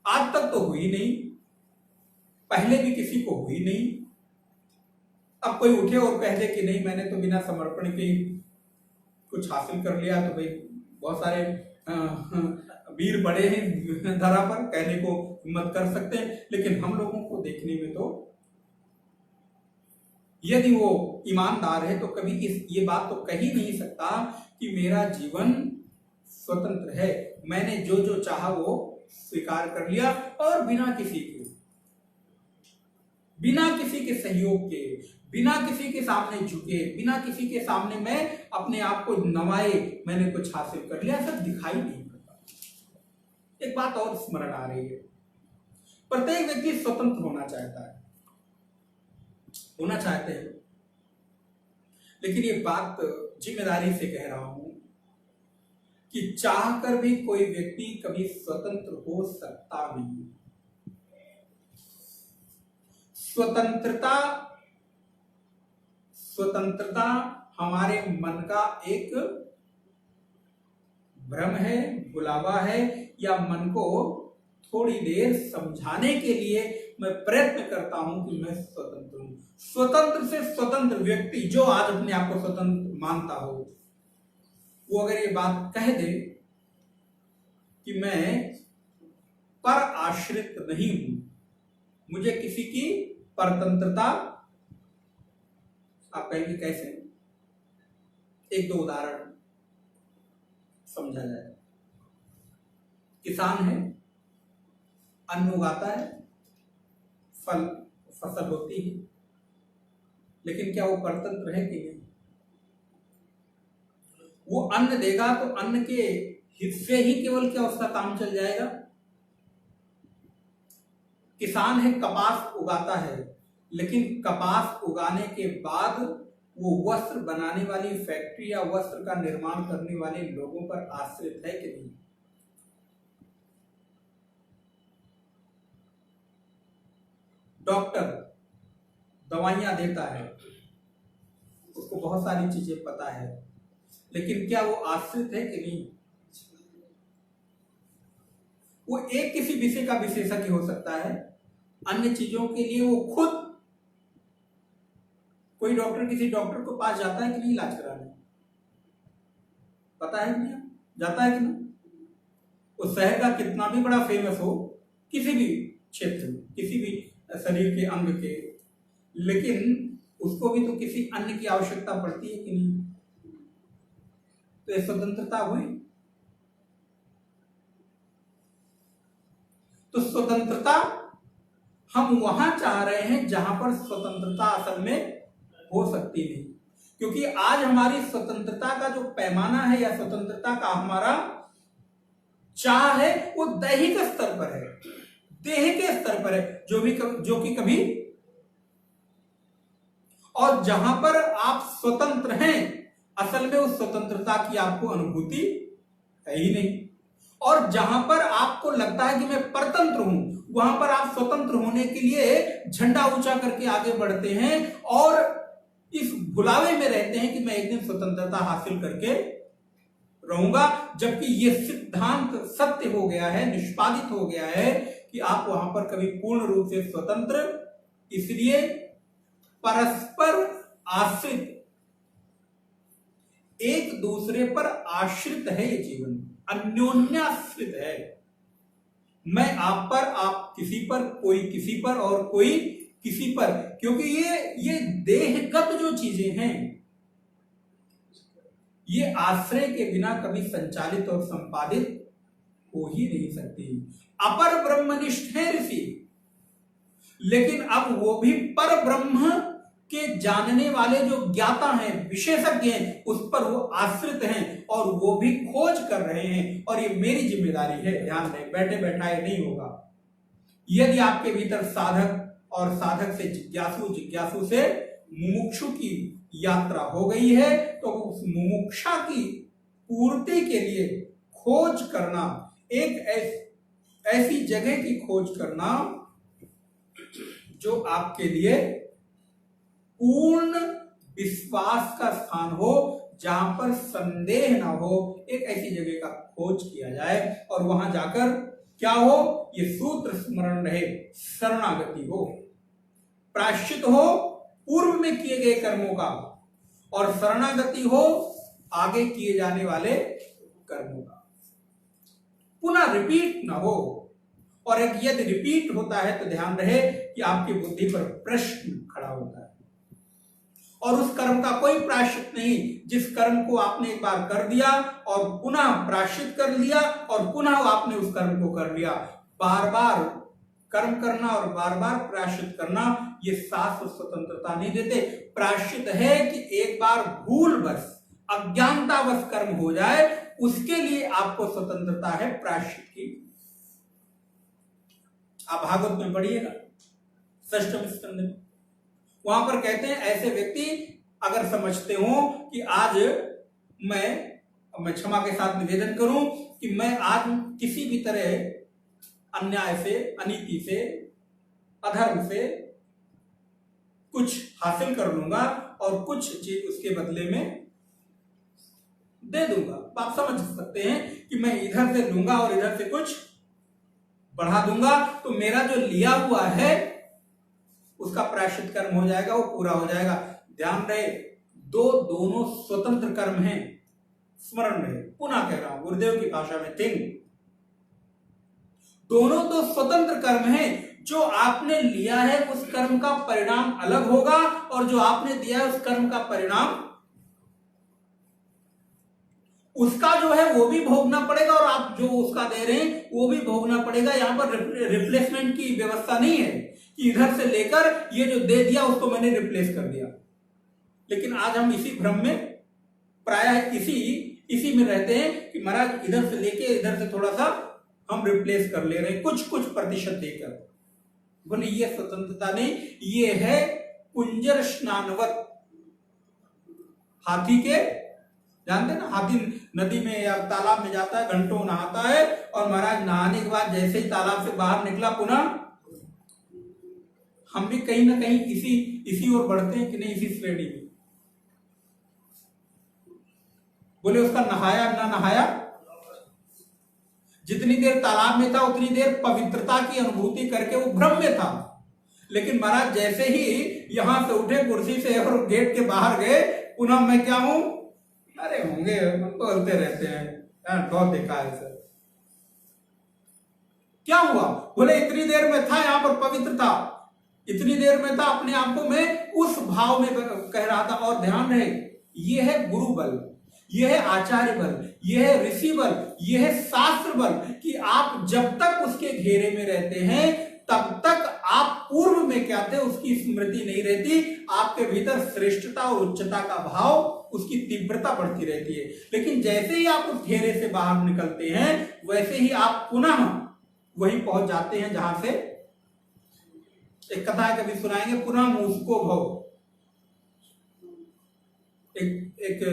आज तक तो हुई नहीं, पहले भी किसी को हुई नहीं। अब कोई उठे और कह दे कि नहीं मैंने तो बिना समर्पण के कुछ हासिल कर लिया, तो भाई बहुत सारे वीर बड़े हैं धरा पर, कहने को हिम्मत कर सकते हैं, लेकिन हम लोगों को देखने में तो यदि वो ईमानदार है तो कभी ये बात तो कह ही नहीं सकता कि मेरा जीवन स्वतंत्र है, मैंने जो जो चाहा वो स्वीकार कर लिया, और बिना किसी के सहयोग के, बिना किसी के सामने झुके, बिना किसी के सामने मैं अपने आप को नवाए, मैंने कुछ हासिल कर लिया, सब दिखाई नहीं पड़ता। एक बात और स्मरण आ रही है, प्रत्येक व्यक्ति स्वतंत्र होना चाहता है, होना चाहते हैं, लेकिन ये बात जिम्मेदारी से कह रहा हूं कि चाहकर भी कोई व्यक्ति कभी स्वतंत्र हो सकता नहीं। स्वतंत्रता हमारे मन का एक भ्रम है, बुलावा है, या मन को थोड़ी देर समझाने के लिए मैं प्रयत्न करता हूं कि मैं स्वतंत्र हूं। स्वतंत्र से स्वतंत्र व्यक्ति जो आज अपने आप को स्वतंत्र मानता हो, वो अगर ये बात कह दे कि मैं पर आश्रित नहीं हूं, मुझे किसी की परतंत्रता, आप कहेंगे कैसे? एक दो उदाहरण समझा जाए। किसान है, अन्न उगाता है, फसल होती है, लेकिन क्या वो परतंत्र है कि नहीं? वो अन्न देगा तो अन्न के हिस्से ही केवल क्या उसका काम चल जाएगा? किसान है, कपास उगाता है, लेकिन कपास उगाने के बाद वो वस्त्र बनाने वाली फैक्ट्री या वस्त्र का निर्माण करने वाले लोगों पर आश्रित है कि नहीं? डॉक्टर दवाइयां देता है, उसको बहुत सारी चीजें पता है, लेकिन क्या वो आश्रित है कि नहीं? वो एक किसी विषय का विशेषज्ञ हो सकता है, अन्य चीजों के लिए वो खुद, कोई डॉक्टर किसी डॉक्टर को पास जाता है कि नहीं इलाज कराने? पता है कि नहीं? जाता है कि नहीं? उस शहर का कितना भी बड़ा फेमस हो, किसी भी क्षेत्र में, किसी भी शरीर के अंग के, लेकिन उसको भी तो किसी अन्य की आवश्यकता पड़ती है कि नहीं? तो ये स्वतंत्रता हुई। तो स्वतंत्रता हम वहां चाह रहे हैं जहां पर स्वतंत्रता असल में हो सकती नहीं, क्योंकि आज हमारी स्वतंत्रता का जो पैमाना है या स्वतंत्रता का हमारा चाह है वो दैहिक स्तर पर है, देह के स्तर पर है, जो कि कभी, और जहां पर आप स्वतंत्र हैं असल में उस स्वतंत्रता की आपको अनुभूति है ही नहीं, और जहां पर आपको लगता है कि मैं परतंत्र हूं, वहां पर आप स्वतंत्र होने के लिए झंडा ऊंचा करके आगे बढ़ते हैं और इस भुलावे में रहते हैं कि मैं एक दिन स्वतंत्रता हासिल करके रहूंगा, जबकि यह सिद्धांत सत्य हो गया है, निष्पादित हो गया है कि आप वहां पर कभी पूर्ण रूप से स्वतंत्र, इसलिए परस्पर आश्रित, एक दूसरे पर आश्रित है ये जीवन, अन्योन्याश्रित है। मैं आप पर, आप किसी पर, कोई किसी पर और कोई किसी पर, क्योंकि ये देहगत जो चीजें हैं ये आश्रय के बिना कभी संचालित और संपादित हो ही नहीं सकती। अपर ब्रह्मनिष्ठ है ऋषि, लेकिन अब वो भी पर ब्रह्म के जानने वाले जो ज्ञाता हैं, विशेषज्ञ हैं, उस पर वो आश्रित हैं और वो भी खोज कर रहे हैं, और ये मेरी जिम्मेदारी है। ध्यान दें, बैठे बैठाए नहीं होगा। यदि आपके भीतर साधक और साधक से जिज्ञासु, जिज्ञासु से मुमुक्षु की यात्रा हो गई है। तो उस मुमुक्षा की पूर्ति के लिए खोज करना, एक ऐसी जगह की खोज करना जो आपके लिए पूर्ण विश्वास का स्थान हो, जहां पर संदेह ना हो, एक ऐसी जगह का खोज किया जाए और वहां जाकर क्या हो, ये सूत्र स्मरण रहे, शरणागति हो, प्रायश्चित हो पूर्व में किए गए कर्मों का, और शरणागति हो आगे किए जाने वाले कर्मों का, पुनः रिपीट ना हो। और एक यदि रिपीट होता है तो ध्यान रहे कि आपकी बुद्धि पर प्रश्न खड़ा होता है, और उस कर्म का कोई प्रायश्चित नहीं। जिस कर्म को आपने एक बार कर दिया और पुनः प्रायश्चित कर लिया और पुनः आपने उस कर्म को कर लिया, बार बार कर्म करना और बार बार प्रायश्चित करना, ये शास्त्र स्वतंत्रता नहीं देते। प्रायश्चित है कि एक बार भूलवश, अज्ञानतावश कर्म हो जाए, उसके लिए आपको स्वतंत्रता है प्रायश्चित की। आप भागवत में पढ़िएगा 6वें स्कंद में, वहां पर कहते हैं ऐसे व्यक्ति अगर समझते हो कि आज मैं क्षमा के साथ निवेदन करूं कि मैं आज किसी भी तरह अन्याय से, अनीति से, अधर्म से कुछ हासिल कर लूंगा और कुछ चीज उसके बदले में दे दूंगा, तो आप समझ सकते हैं कि मैं इधर से लूंगा और इधर से कुछ बढ़ा दूंगा, तो मेरा जो लिया हुआ है उसका प्रायश्चित कर्म हो जाएगा, वो पूरा हो जाएगा। ध्यान रहे, दोनों स्वतंत्र कर्म हैं, स्मरण रहे, पुनः कह रहा हूं गुरुदेव की भाषा में, थिंग, दोनों तो स्वतंत्र कर्म हैं। जो आपने लिया है उस कर्म का परिणाम अलग होगा, और जो आपने दिया है उस कर्म का परिणाम उसका जो है वो भी भोगना पड़ेगा, और आप जो उसका दे रहे हैं वो भी भोगना पड़ेगा। यहां पर रिप्लेसमेंट की व्यवस्था नहीं है कि इधर से लेकर ये जो दे दिया उसको मैंने रिप्लेस कर दिया। लेकिन आज हम इसी भ्रम में, प्रायः इसी में रहते हैं कि महाराज इधर से लेके इधर से थोड़ा सा हम रिप्लेस कर ले रहे हैं, कुछ प्रतिशत देकर। बोले ये स्वतंत्रता नहीं, ये है कुंजर स्नानवत, हाथी के, जानते हैं ना, हाथी नदी में या तालाब में जाता है, घंटों नहाता है, और महाराज नहाने के बाद जैसे ही तालाब से बाहर निकला, पुनः हम भी कहीं ना कहीं इसी ओर बढ़ते हैं कि नहीं, इसी श्रेणी में। बोले उसका नहाया ना नहाया, जितनी देर तालाब में था उतनी देर पवित्रता की अनुभूति करके वो भ्रम में था। लेकिन महाराज जैसे ही यहां से उठे कुर्सी से और गेट के बाहर गए, पुनः मैं क्या हूं, अरे होंगे बोलते रहते हैं, बहुत देखा है सर। क्या हुआ, बोले इतनी देर में था यहां पर पवित्र था, इतनी देर में था अपने आप को मैं उस भाव में कह रहा था। और ध्यान रहे, ये है गुरु बल, ये है आचार्य बल, ये है ऋषि बल, ये है शास्त्र बल, कि आप जब तक उसके घेरे में रहते हैं तब तक आप पूर्व में क्या थे उसकी स्मृति नहीं रहती, आपके भीतर श्रेष्ठता और उच्चता का भाव, उसकी तीव्रता बढ़ती रहती है। लेकिन जैसे ही आप उस घेरे से बाहर निकलते हैं वैसे ही आप पुनः वहीं पहुंच जाते हैं जहां से, एक कथा है कभी सुनाएंगे, पुनः मूसको भव। एक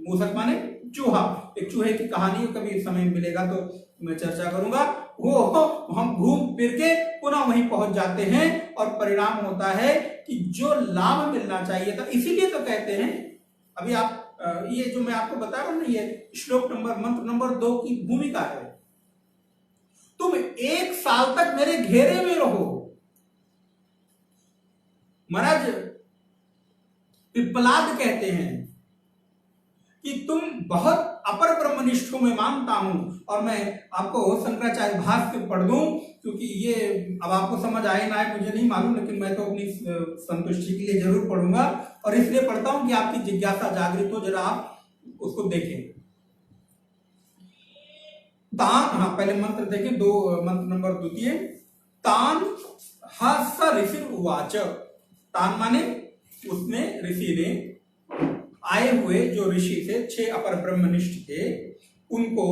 मूसक माने चूहा, एक चूहे की कहानी, कभी समय मिलेगा तो मैं चर्चा करूंगा। वो हम घूम फिर के पुनः वहीं पहुंच जाते हैं, और परिणाम होता है कि जो लाभ मिलना चाहिए था, इसीलिए तो कहते हैं, अभी आप ये जो मैं आपको बता रहा हूं ना, ये श्लोक मंत्र नंबर 2 की भूमिका है। तुम 1 साल तक मेरे घेरे में रहो। महाराज पिप्पलाद कहते हैं कि तुम बहुत अपर ब्रह्मनिष्ठ हो, मैं मानता हूं। और मैं आपको शंकराचार्य भाष्य पढ़ दूं, क्योंकि ये अब आपको समझ आए ना आए मुझे नहीं मालूम, लेकिन मैं तो अपनी संतुष्टि के लिए जरूर पढ़ूंगा, और इसलिए पढ़ता हूं कि आपकी जिज्ञासा जागृत हो, जरा आप उसको देखें। तान, हाँ पहले मंत्र देखें, मंत्र नंबर 2, तान हास ऋषि उवाच। तान माने उसने, ऋषि ने, आए हुए जो ऋषि थे, 6 अपर ब्रह्मनिष्ठ थे, उनको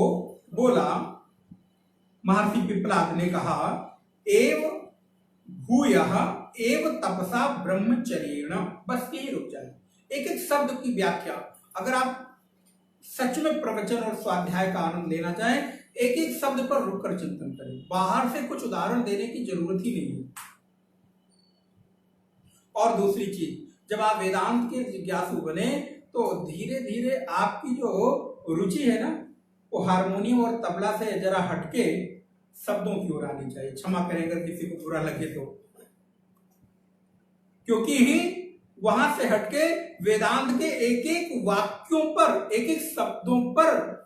बोला, महर्षि पिप्पलाद ने कहा, एव भूयः एव तपसा ब्रह्मचर्येण, बस यही रुक जाए। एक एक शब्द की व्याख्या, अगर आप सच में प्रवचन और स्वाध्याय का आनंद लेना चाहें, एक एक शब्द पर रुककर चिंतन करें। बाहर से कुछ उदाहरण देने की जरूरत ही नहीं है। और दूसरी चीज, जब आप वेदांत के जिज्ञासु बने तो धीरे धीरे आपकी जो रुचि है ना, वो हारमोनियम और तबला से जरा हटके शब्दों की ओर आनी चाहिए। क्षमा करें अगर किसी को बुरा लगे तो, क्योंकि वहां से हटके वेदांत के एक एक वाक्यों पर, एक एक शब्दों पर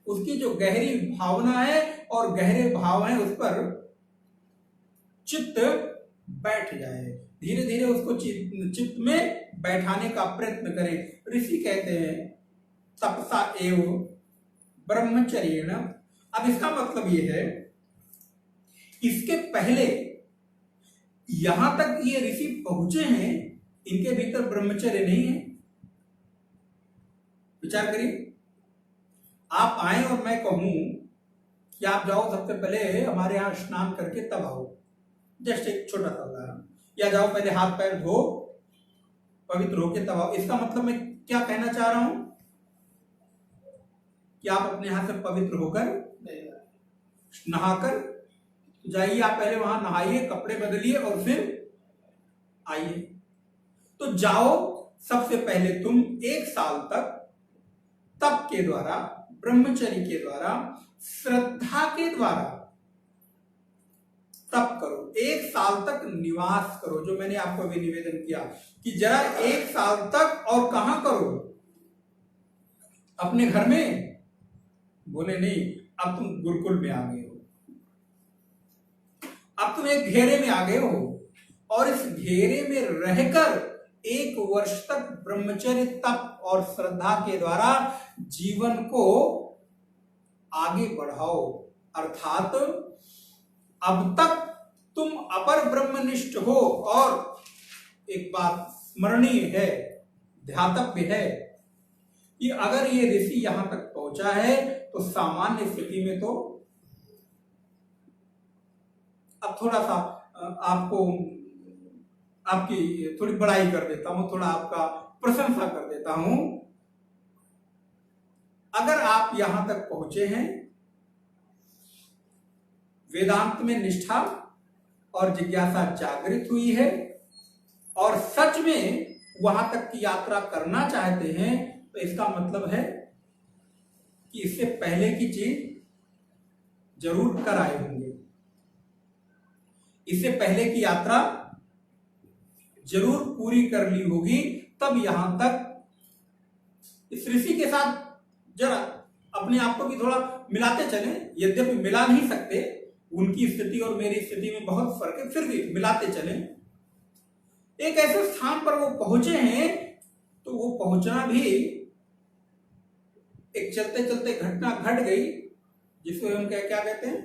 उसकी जो गहरी भावना है और गहरे भाव है उस पर चित्त बैठ जाए। धीरे धीरे उसको चित्त में बैठाने का प्रयत्न करें। ऋषि कहते हैं तपसा एव ब्रह्मचर्येण। अब इसका मतलब यह है, इसके पहले यहां तक ये ऋषि पहुंचे हैं, इनके भीतर ब्रह्मचर्य नहीं है। विचार करिए, आप आए और मैं कहूं कि आप जाओ सबसे पहले हमारे यहां स्नान करके तब आओ, जस्ट एक छोटा सा उदाहरण, या जाओ पहले हाथ पैर धो पवित्र होके तब आओ। इसका मतलब मैं क्या कहना चाह रहा हूं कि आप अपने हाथ से पवित्र होकर नहाकर जाइए। आप पहले वहां नहाइए, कपड़े बदलिए और फिर आइए। तो जाओ, सबसे पहले तुम 1 साल तक तप के द्वारा, ब्रह्मचर्य के द्वारा, श्रद्धा के द्वारा तप करो। 1 साल तक निवास करो, जो मैंने आपको अभी निवेदन किया कि जरा 1 साल तक। और कहां करो? अपने घर में? बोले नहीं, अब तुम गुरुकुल में आ गए हो, अब तुम एक घेरे में आ गए हो, और इस घेरे में रहकर 1 वर्ष तक ब्रह्मचर्य, तप और श्रद्धा के द्वारा जीवन को आगे बढ़ाओ। अर्थात अब तक तुम अपर ब्रह्मनिष्ठ हो। और एक बात स्मरणीय है, ध्यातव्य है कि अगर ये ऋषि यहां तक पहुंचा है तो सामान्य स्थिति में तो, अब थोड़ा सा आपको आपकी थोड़ी बड़ाई कर देता हूं, थोड़ा आपका प्रशंसा कर देता हूं। अगर आप यहां तक पहुंचे हैं, वेदांत में निष्ठा और जिज्ञासा जागृत हुई है, और सच में वहां तक की यात्रा करना चाहते हैं, तो इसका मतलब है कि इससे पहले की चीज जरूर कर आए होंगे। इससे पहले की यात्रा जरूर पूरी कर ली होगी, तब यहां तक। इस ऋषि के साथ जरा अपने आप को भी थोड़ा मिलाते चले, यद्यपि मिला नहीं सकते, उनकी स्थिति और मेरी स्थिति में बहुत फर्क है, फिर भी मिलाते चले। एक ऐसे स्थान पर वो पहुंचे हैं, तो वो पहुंचना भी एक चलते चलते घटना घट गई, जिसको हम क्या कहते हैं,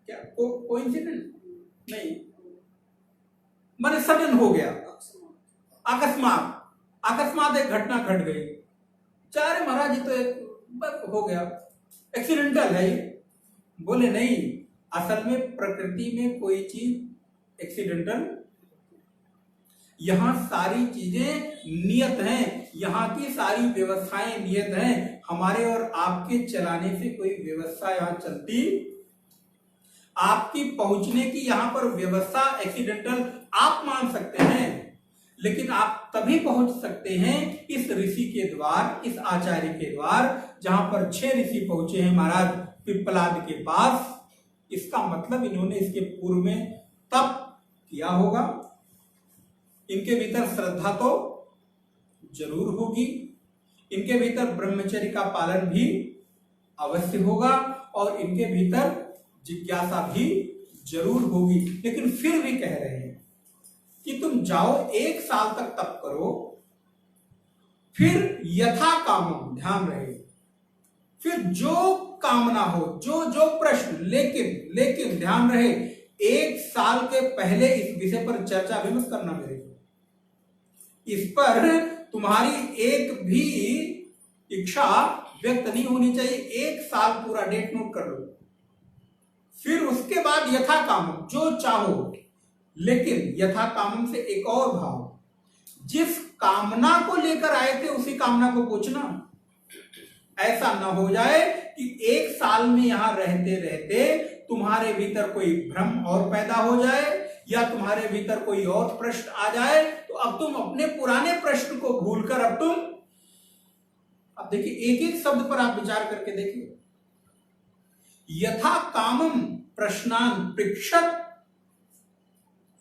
क्या कोइंसिडेंट नहीं, माने सडन हो गया, अकस्मात एक घटना घट गई। चारे महाराज जी तो एक हो गया, एक्सीडेंटल है ये। बोले नहीं, असल में प्रकृति में कोई चीज एक्सीडेंटल, यहां सारी चीजें नियत हैं, यहां की सारी व्यवस्थाएं नियत हैं। हमारे और आपके चलाने से कोई व्यवस्था यहां चलती, आपकी पहुंचने की यहां पर व्यवस्था एक्सीडेंटल आप मान सकते हैं, लेकिन आप तभी पहुंच सकते हैं इस ऋषि के द्वार, इस आचार्य के द्वार, जहां पर 6 ऋषि पहुंचे हैं महाराज पिप्पलाद के पास। इसका मतलब इन्होंने इसके पूर्व में तप किया होगा, इनके भीतर श्रद्धा तो जरूर होगी, इनके भीतर ब्रह्मचर्य का पालन भी अवश्य होगा, और इनके भीतर जिज्ञासा भी जरूर होगी। लेकिन फिर भी कह रहे हैं कि तुम जाओ 1 साल तक तप करो, फिर यथा कामम, ध्यान रहे, फिर जो कामना हो, जो जो प्रश्न, लेकिन ध्यान रहे, 1 साल के पहले इस विषय पर चर्चा भी मत करना मेरे को। इस पर तुम्हारी एक भी इच्छा व्यक्त नहीं होनी चाहिए। 1 साल पूरा, डेट नोट कर लो, फिर उसके बाद यथा कामम, जो चाहो, लेकिन यथा कामम से एक और भाव, जिस कामना को लेकर आए थे उसी कामना को पूछना। ऐसा न हो जाए कि एक साल में यहां रहते रहते तुम्हारे भीतर कोई भ्रम और पैदा हो जाए या तुम्हारे भीतर कोई और प्रश्न आ जाए, तो अब तुम अपने पुराने प्रश्न को भूलकर अब देखिए एक एक शब्द पर आप विचार करके देखिए। यथा कामम प्रश्नान पृक्षत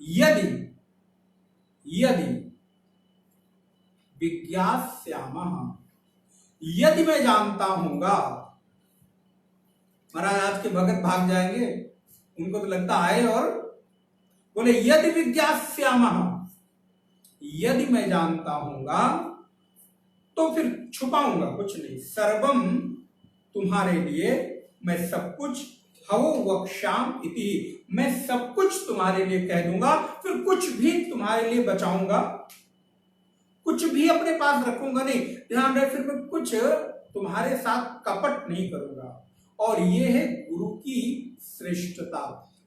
यदि यदि विज्ञास्यामः, यदि मैं जानता हूंगा। महाराज आज के भगत भाग जाएंगे, उनको तो लगता आए और बोले यदि विज्ञास्यामः, यदि मैं जानता हूंगा तो फिर छुपाऊंगा कुछ नहीं। सर्वम, तुम्हारे लिए मैं सब कुछ, हवो वक्ष्याम इति, मैं सब कुछ तुम्हारे लिए कह दूंगा, फिर कुछ भी तुम्हारे लिए बचाऊंगा, कुछ भी अपने पास रखूंगा नहीं। ध्यान रहे, फिर मैं कुछ तुम्हारे साथ कपट नहीं करूंगा। और ये है गुरु की श्रेष्ठता।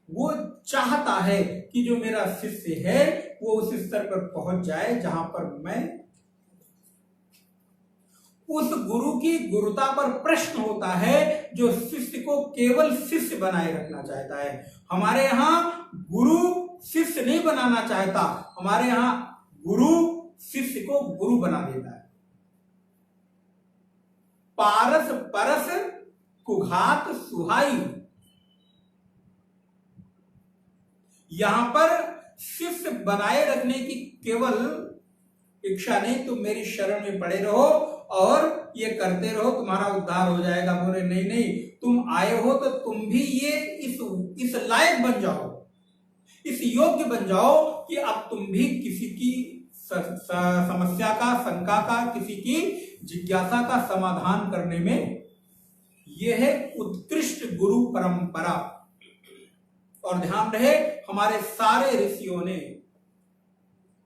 वो चाहता है कि जो मेरा शिष्य है वो उस स्तर पर पहुंच जाए जहां पर मैं, उस गुरु की गुरुता पर प्रश्न होता है जो शिष्य को केवल शिष्य बनाए रखना चाहता है। हमारे यहां गुरु शिष्य नहीं बनाना चाहता, हमारे यहां गुरु शिष्य को गुरु बना देता है। पारस परस कुघात सुहाई, यहां पर शिष्य बनाए रखने की केवल इच्छा नहीं, तुम मेरी शरण में पड़े रहो और ये करते रहो, तुम्हारा उद्धार हो जाएगा। बोले नहीं नहीं, तुम आए हो तो तुम भी ये इस लायक बन जाओ, इस योग्य बन जाओ कि अब तुम भी किसी की समस्या का, शंका का, किसी की जिज्ञासा का समाधान करने में, यह है उत्कृष्ट गुरु परंपरा। और ध्यान रहे, हमारे सारे ऋषियों ने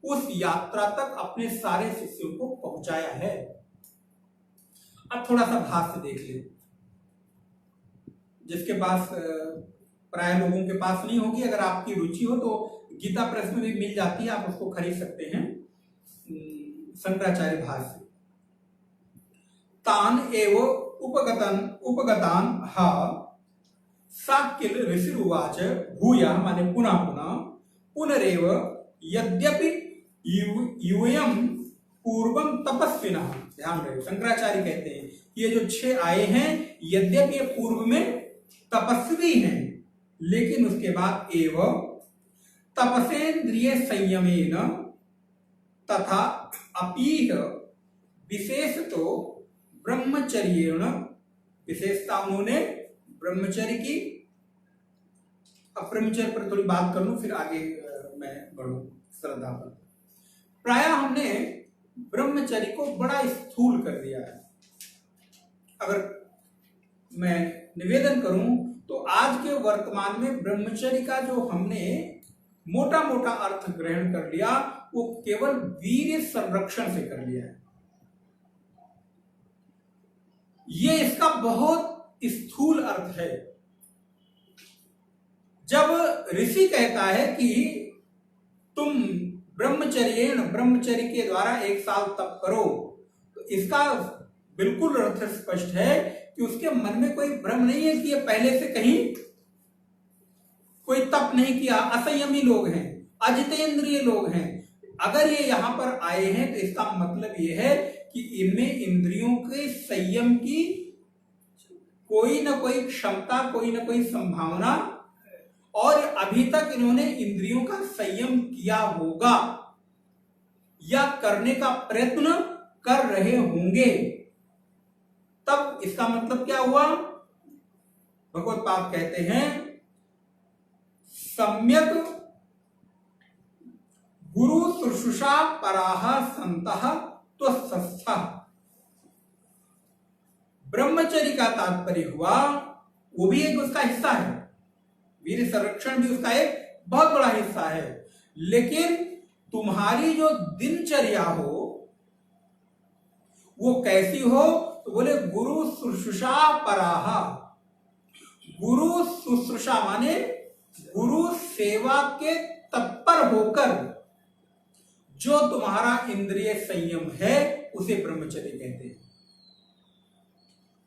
उस यात्रा तक अपने सारे शिष्यों को पहुंचाया है। अब थोड़ा सा भाष्य देख ले, जिसके पास प्राय लोगों के पास नहीं होगी, अगर आपकी रुचि हो तो गीता प्रेस में भी मिल जाती है, आप उसको खरीद सकते हैं। शंकराचार्य भाष्य, तान एव उपगतान हा साकिल ऋषिरुवाच भूया, माने पुनः पुनः, पुनरेव यद्यपि यूयम पूर्वम तपस्विनः। ध्यान रहे, शंकराचार्य कहते हैं ये जो 6 आए हैं, यद्यपि ये पूर्व में तपस्वी हैं, लेकिन उसके बाद एव तपसेन्द्रिय संयमेन तथा अपीह विशेषतो ब्रह्मचर्येण, विशेषता उन्होंने ब्रह्मचर्य की। अब ब्रह्मचर्य पर थोड़ी बात कर लूं, फिर आगे मैं बढ़ूं श्रद्धा पर। प्राय हमने ब्रह्मचर्य को बड़ा स्थूल कर दिया है। अगर मैं निवेदन करूं तो आज के वर्तमान में ब्रह्मचर्य का जो हमने मोटा मोटा अर्थ ग्रहण कर लिया, वो केवल वीर्य संरक्षण से कर लिया है। ये इसका बहुत स्थूल अर्थ है। जब ऋषि कहता है कि तुम ब्रह्मचर्य के द्वारा 1 साल तप करो, तो इसका बिल्कुल अर्थ स्पष्ट है कि उसके मन में कोई भ्रम नहीं है कि ये पहले से कहीं कोई तप नहीं किया, असंयमी लोग हैं, अजितेंद्रिय लोग हैं। अगर ये यहां पर आए हैं तो इसका मतलब ये है कि इनमें इंद्रियों के संयम की कोई ना कोई क्षमता, कोई ना कोई संभावना, और अभी तक इन्होंने इंद्रियों का संयम किया होगा या करने का प्रयत्न कर रहे होंगे। तब इसका मतलब क्या हुआ? भगवत पाद कहते हैं सम्यक गुरु शुश्रूषा पराह संतः त्वस्थ। ब्रह्मचर्य का तात्पर्य हुआ, वो भी एक उसका हिस्सा है, वीर संरक्षण भी उसका एक बहुत बड़ा हिस्सा है, लेकिन तुम्हारी जो दिनचर्या हो वो कैसी हो? तो बोले गुरु शुश्रूषा पराह, गुरु शुश्रूषा माने गुरु सेवा के तत्पर होकर जो तुम्हारा इंद्रिय संयम है उसे ब्रह्मचर्य कहते हैं।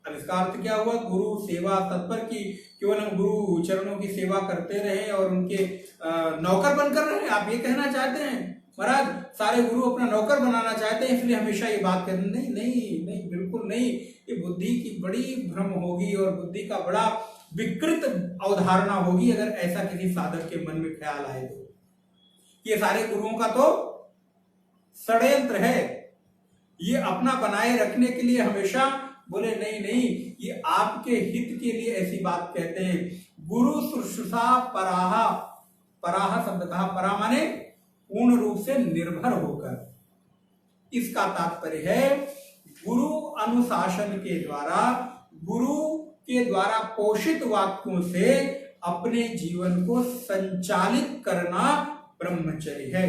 अब इसका अर्थ क्या हुआ? गुरु सेवा तत्पर की केवल हम गुरु चरणों की सेवा करते रहे और उनके नौकर बनकर रहे, आप ये कहना चाहते हैं? महाराज सारे गुरु अपना नौकर बनाना चाहते हैं इसलिए हमेशा ये बात करनी, नहीं नहीं नहीं, बिल्कुल नहीं। ये बुद्धि की बड़ी भ्रम होगी और बुद्धि का बड़ा विकृत अवधारणा होगी अगर ऐसा किसी साधक के मन में ख्याल आए तो। ये सारे गुरुओं का तो षड्यंत्र है, ये अपना बनाए रखने के लिए हमेशा बोले नहीं नहीं, ये आपके हित के लिए ऐसी बात कहते हैं। गुरु शुश्रूषा पराहा, पराहा शब्द कहा, परा माने पूर्ण रूप से निर्भर होकर। इसका तात्पर्य है गुरु अनुशासन के द्वारा, गुरु के द्वारा पोषित वाक्यों से अपने जीवन को संचालित करना ब्रह्मचर्य है।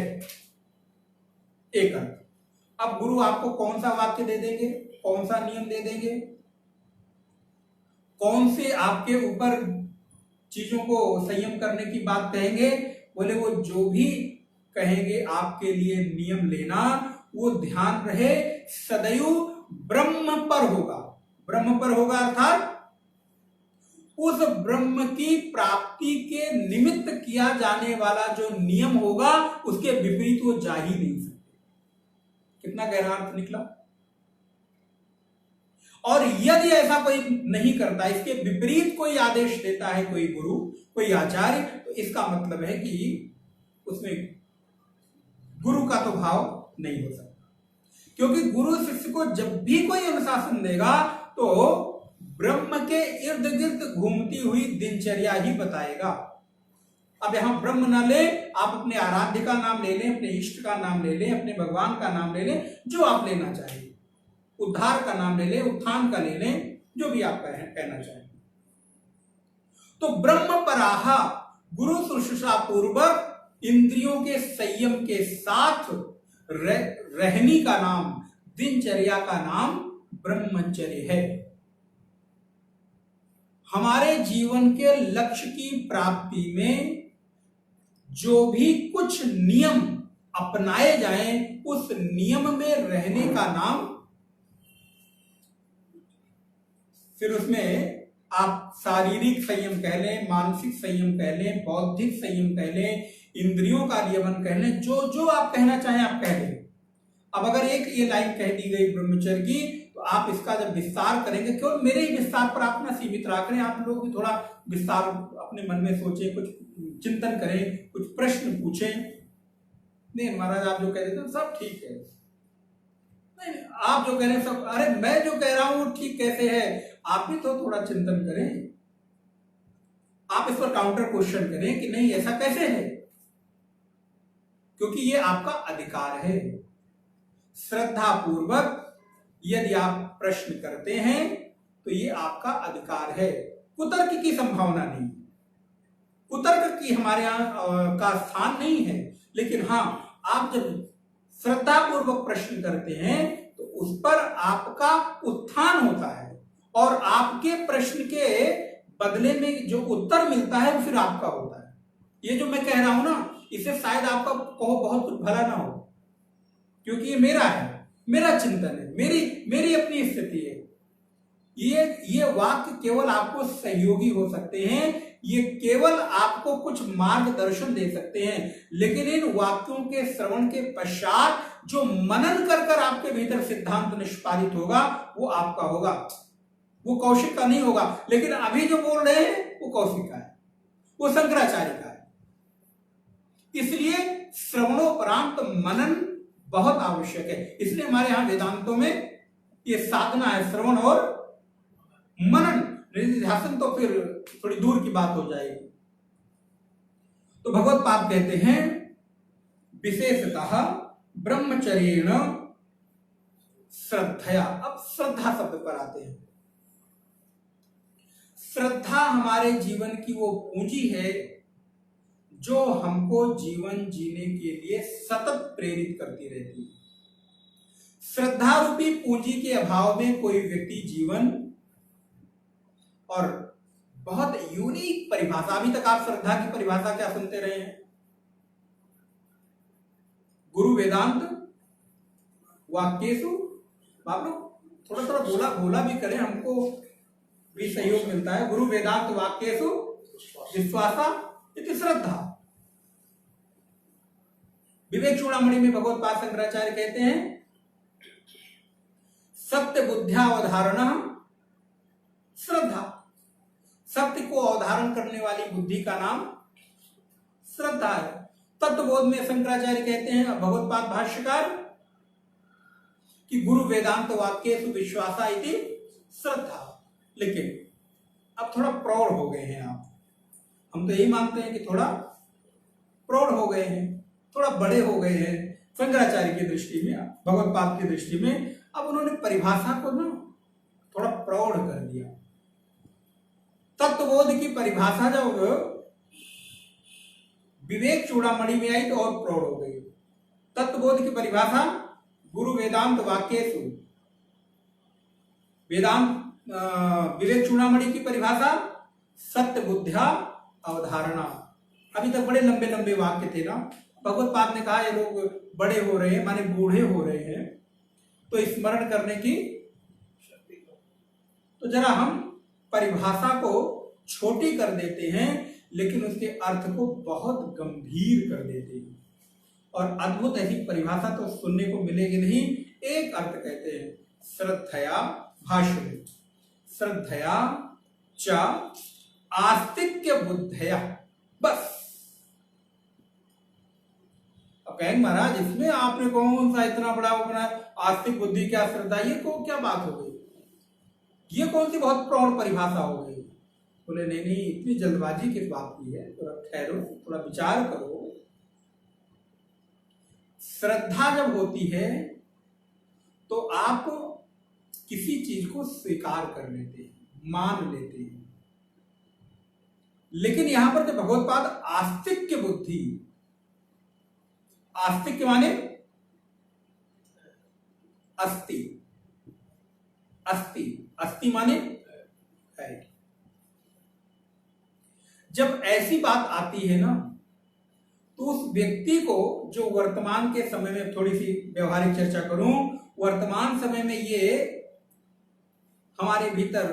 एक अर्थ। अब गुरु आपको कौन सा वाक्य दे देंगे, कौन सा नियम दे देंगे, कौन से आपके ऊपर चीजों को संयम करने की बात कहेंगे? बोले वो जो भी कहेंगे आपके लिए नियम लेना, वो ध्यान रहे सदैव ब्रह्म पर होगा। ब्रह्म पर होगा अर्थात उस ब्रह्म की प्राप्ति के निमित्त किया जाने वाला जो नियम होगा उसके विपरीत वो जा ही नहीं सकते। कितना गहरा अर्थ निकला? और यदि ऐसा कोई नहीं करता, इसके विपरीत कोई आदेश देता है कोई गुरु, कोई आचार्य, तो इसका मतलब है कि उसमें गुरु का तो भाव नहीं हो सकता। क्योंकि गुरु शिष्य को जब भी कोई अनुशासन देगा तो ब्रह्म के इर्द गिर्द घूमती हुई दिनचर्या ही बताएगा। अब यहां ब्रह्म ना ले, आप अपने आराध्य का नाम ले लें, अपने इष्ट का नाम ले लें, अपने भगवान का नाम ले लें, जो आप लेना चाहिए, उद्धार का नाम ले लें, उत्थान का ले लें, जो भी आप कहना चाहें। तो ब्रह्म पराहा, गुरु शुश्रूषा पूर्वक इंद्रियों के संयम के साथ रहनी का नाम, दिनचर्या का नाम ब्रह्मचर्य है। हमारे जीवन के लक्ष्य की प्राप्ति में जो भी कुछ नियम अपनाए जाएं, उस नियम में रहने का नाम, फिर उसमें आप शारीरिक संयम कह लें, मानसिक संयम कह लें, बौद्धिक संयम कह लें, इंद्रियों का नियमन कह लें, जो जो आप कहना चाहें आप कह लें। अब अगर एक ये लाइन कह दी गई ब्रह्मचर्य की, तो आप इसका जब विस्तार करेंगे, केवल मेरे ही विस्तार पर आप ना सीमित रख रहे हैं, आप लोग भी थोड़ा विस्तार अपने मन में सोचें, कुछ चिंतन करें, कुछ प्रश्न पूछें। नहीं महाराज आप जो कह रहे थे सब ठीक है, नहीं आप जो कह रहे हैं सब, अरे मैं जो कह रहा हूं ठीक कैसे है, आप भी तो थोड़ा चिंतन करें, आप इस पर काउंटर क्वेश्चन करें कि नहीं ऐसा कैसे है, क्योंकि ये आपका अधिकार है। श्रद्धा पूर्वक यदि आप प्रश्न करते हैं तो ये आपका अधिकार है, कुतर्क की संभावना नहीं, कुतर्क की हमारे यहां का स्थान नहीं है। लेकिन हां, आप जब श्रद्धा पूर्वक प्रश्न करते हैं तो उस पर आपका उत्थान होता है और आपके प्रश्न के बदले में जो उत्तर मिलता है वो फिर आपका होता है। ये जो मैं कह रहा हूं ना, इसे शायद आपका कहो बहुत कुछ भला ना हो, क्योंकि ये मेरा है, मेरा चिंतन है, मेरी अपनी स्थिति है। ये वाक्य केवल आपको सहयोगी हो सकते हैं, ये केवल आपको कुछ मार्गदर्शन दे सकते हैं, लेकिन इन वाक्यों के श्रवण के पश्चात जो मनन कर कर आपके भीतर सिद्धांत निष्पादित होगा वो आपका होगा, वो कौशिक का नहीं होगा। लेकिन अभी जो बोल रहे हैं वो कौशिक का है, वो शंकराचार्य का है। इसलिए श्रवणोपरांत मनन बहुत आवश्यक है। इसलिए हमारे यहां वेदांतों में ये साधना है, श्रवण और मनन। निधिध्यासन तो फिर थोड़ी दूर की बात हो जाएगी। तो भगवत्पाद कहते हैं विशेषतः ब्रह्मचर्येण श्रद्धया। अब श्रद्धा शब्द पर आते हैं। श्रद्धा हमारे जीवन की वो पूंजी है जो हमको जीवन जीने के लिए सतत प्रेरित करती रहती है। श्रद्धा रूपी पूंजी के अभाव में कोई व्यक्ति जीवन और बहुत यूनिक परिभाषा। अभी तक आप श्रद्धा की परिभाषा क्या सुनते रहे हैं? गुरु वेदांत वाक्येषु। आप लोग थोड़ा थोड़ा बोला बोला भी करें, हमको भी सहयोग मिलता है। गुरु वेदांत वाक्येषु विश्वासा इति श्रद्धा। विवेक चूड़ामणि में भगवत्पाद शंकराचार्य कहते हैं सत्य बुद्ध्या अवधारणा श्रद्धा। सत्य को अवधारण करने वाली बुद्धि का नाम श्रद्धा है। तत्वबोध में शंकराचार्य कहते हैं भगवत्पाद भाष्यकार कि गुरु वेदांत वाक्येषु विश्वासा इति श्रद्धा। लेकिन अब थोड़ा प्रौढ़ हो गए हैं आप, हम तो यही मानते हैं कि थोड़ा प्रौढ़ हो गए हैं, थोड़ा बड़े हो गए हैं शंकराचार्य की दृष्टि में, भगवत्पाद की दृष्टि में। अब उन्होंने परिभाषा को ना थोड़ा प्रौढ़ कर दिया। तत्वबोध की परिभाषा जब विवेक चूड़ामणि में आई तो और प्रौढ़ हो गई। तत्वबोध की परिभाषा गुरु वेदांत वाक्येषु, वेदांत विवेक चूड़ामणि की परिभाषा सत्य बुद्ध्या अवधारणा। अभी तक बड़े लंबे लंबे वाक्य थे ना। भगवत्पाद ने कहा ये लोग बड़े हो रहे हैं, माने बूढ़े हो रहे हैं, तो स्मरण करने की शक्ति। तो जरा हम परिभाषा को छोटी कर देते हैं, लेकिन उसके अर्थ को बहुत गंभीर कर देते हैं। और अद्भुत ऐसी परिभाषा तो सुनने को मिलेगी नहीं। एक अर्थ कहते हैं श्रद्धया, भाष्य में श्रद्धया च आस्तिक्य बुद्धया। बस अब कहेंगे महाराज इसमें आपने कौन सा इतना बड़ा अपना आस्तिक बुद्धि क्या श्रद्धा, ये को क्या बात हो गई, ये कौन सी बहुत प्रौढ़ परिभाषा हो गई। बोले नहीं नहीं, इतनी जल्दबाजी किस बात की है, थोड़ा ठहरो, थोड़ा विचार करो। श्रद्धा जब होती है तो आप किसी चीज को स्वीकार कर लेते हैं, मान लेते हैं। लेकिन यहां पर जब भगवत्पाद आस्तिक्य बुद्धि, आस्तिक्य माने अस्ति, अस्ति, अस्ति माने है। जब ऐसी बात आती है ना तो उस व्यक्ति को, जो वर्तमान के समय में, थोड़ी सी व्यवहारिक चर्चा करूं, वर्तमान समय में ये हमारे भीतर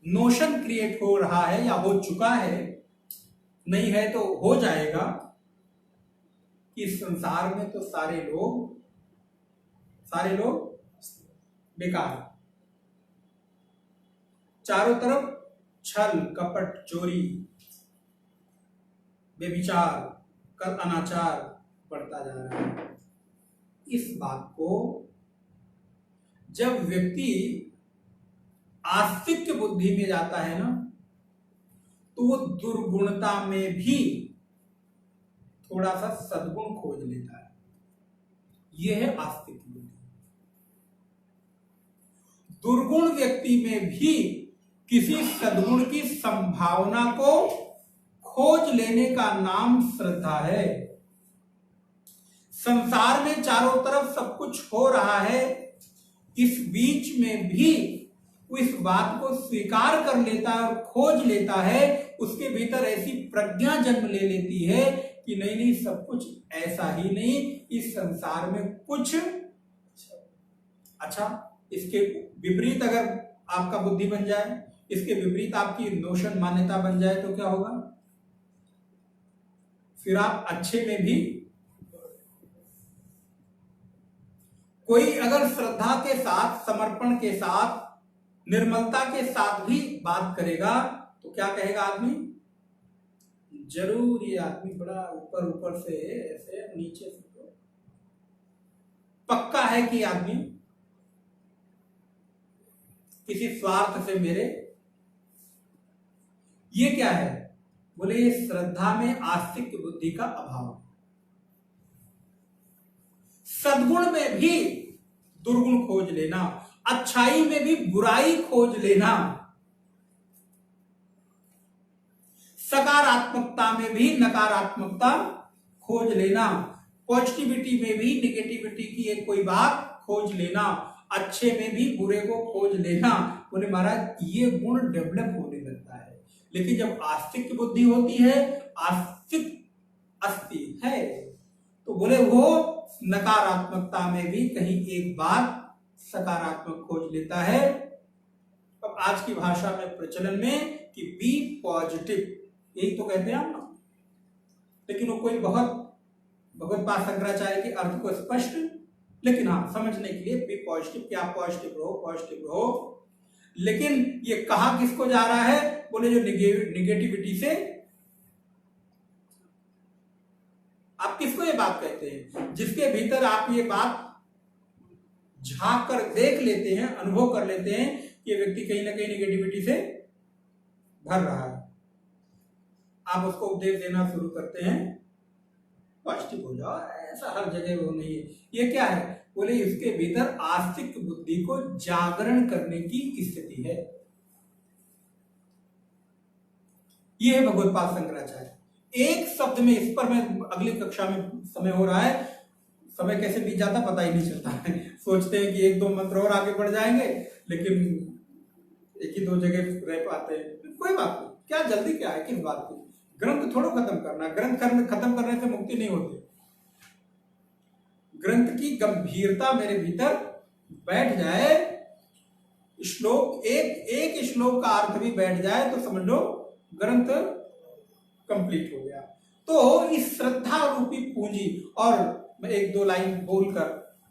नोशन क्रिएट हो रहा है या हो चुका है, नहीं है तो हो जाएगा, कि संसार में तो सारे लोग बेकार, चारों तरफ छल कपट चोरी बेविचार कल अनाचार बढ़ता जा रहा है। इस बात को जब व्यक्ति आस्तिक्य बुद्धि में जाता है ना, तो वो दुर्गुणता में भी थोड़ा सा सद्गुण खोज लेता है। यह है आस्तिक बुद्धि। दुर्गुण व्यक्ति में भी किसी सद्गुण की संभावना को खोज लेने का नाम श्रद्धा है। संसार में चारों तरफ सब कुछ हो रहा है, इस बीच में भी वो इस बात को स्वीकार कर लेता है और खोज लेता है। उसके भीतर ऐसी प्रज्ञा जन्म ले लेती है कि नहीं नहीं, सब कुछ ऐसा ही नहीं, इस संसार में कुछ अच्छा। इसके विपरीत अगर आपका बुद्धि बन जाए, इसके विपरीत आपकी नोशन मान्यता बन जाए तो क्या होगा? फिर आप अच्छे में भी, कोई अगर श्रद्धा के साथ, समर्पण के साथ, निर्मलता के साथ भी बात करेगा तो क्या कहेगा आदमी? जरूर ये आदमी बड़ा ऊपर ऊपर से ऐसे नीचे से तो पक्का है कि आदमी किसी स्वार्थ से मेरे। ये क्या है? बोले ये श्रद्धा में आस्तिक बुद्धि का अभाव। सद्गुण में भी दुर्गुण खोज लेना, अच्छाई में भी बुराई खोज लेना, सकारात्मकता में भी नकारात्मकता खोज लेना, पॉजिटिविटी में भी निगेटिविटी की एक कोई बात खोज लेना, अच्छे में भी बुरे को खोज लेना, बोले महाराज ये गुण डेवलप होने लगता है। लेकिन जब आस्तिक की बुद्धि होती है, आस्तिक अस्ति है, तो बोले वो नकारात्मकता में भी कहीं एक बात सकारात्मक खोज लेता है। अब आज की भाषा में प्रचलन में कि बी पॉजिटिव, यही तो कहते हैं हम ना, लेकिन वो कोई बहुत भगवत्पाद शंकराचार्य के अर्थ को स्पष्ट, लेकिन हाँ समझने के लिए बी पॉजिटिव, क्या पॉजिटिव रहो। लेकिन ये कहा किसको जा रहा है, बोले जो निगेटिविटी से, आप किसको ये बात कहते हैं, जिसके भीतर आप ये बात झांक कर देख लेते हैं, अनुभव कर लेते हैं कि व्यक्ति कहीं ना कहीं निगेटिविटी से भर रहा है, आप उसको उपदेश देना शुरू करते हैं पॉजिटिव हो जाओ, ऐसा हर जगह वो नहीं है। ये क्या है, बोले इसके भीतर आस्तिक बुद्धि को जागरण करने की स्थिति है। ये है भगवत्पाद शंकराचार्य। एक शब्द में, इस पर मैं अगली कक्षा में, समय हो रहा है, समय कैसे बीत जाता पता ही नहीं चलता है। सोचते हैं कि एक दो मंत्र और आगे बढ़ जाएंगे, लेकिन एक ही दो जगह रह पाते हैं। कोई बात नहीं, क्या जल्दी क्या है, किस बात की, ग्रंथ थोड़ा खत्म करना, ग्रंथ खत्म करने से मुक्ति नहीं होती। ग्रंथ की गंभीरता मेरे भीतर बैठ जाए, श्लोक एक श्लोक का अर्थ भी बैठ जाए तो समझ लो ग्रंथ कंप्लीट हो गया। तो इस श्रद्धा रूपी पूंजी, और मैं एक दो लाइन बोलकर,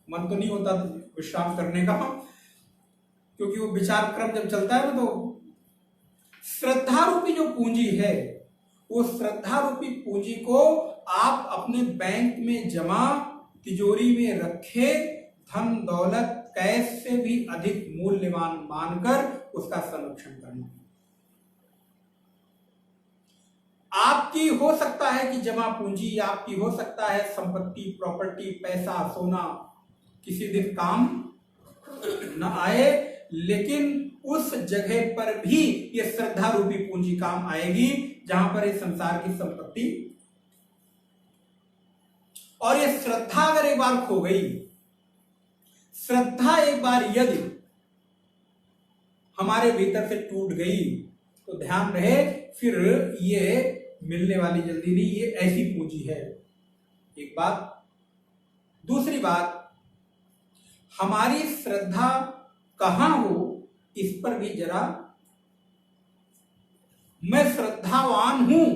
मन तो नहीं होता विश्राम करने का, क्योंकि वो विचार क्रम जब चलता है ना, तो श्रद्धा रूपी जो पूंजी है, वो श्रद्धा रूपी पूंजी को आप अपने बैंक में जमा, तिजोरी में रखे, धन दौलत कैश से भी अधिक मूल्यवान मानकर उसका संरक्षण करना। आपकी हो सकता है कि जमा पूंजी, आपकी हो सकता है संपत्ति, प्रॉपर्टी, पैसा, सोना किसी दिन काम न आए, लेकिन उस जगह पर भी ये श्रद्धा रूपी पूंजी काम आएगी जहां पर इस संसार की संपत्ति, और ये श्रद्धा अगर एक बार खो गई, श्रद्धा एक बार यदि हमारे भीतर से टूट गई, तो ध्यान रहे फिर ये मिलने वाली जल्दी नहीं, ये ऐसी पूंजी है। एक बात। दूसरी बात, हमारी श्रद्धा कहां हो इस पर भी जरा, मैं श्रद्धावान हूं,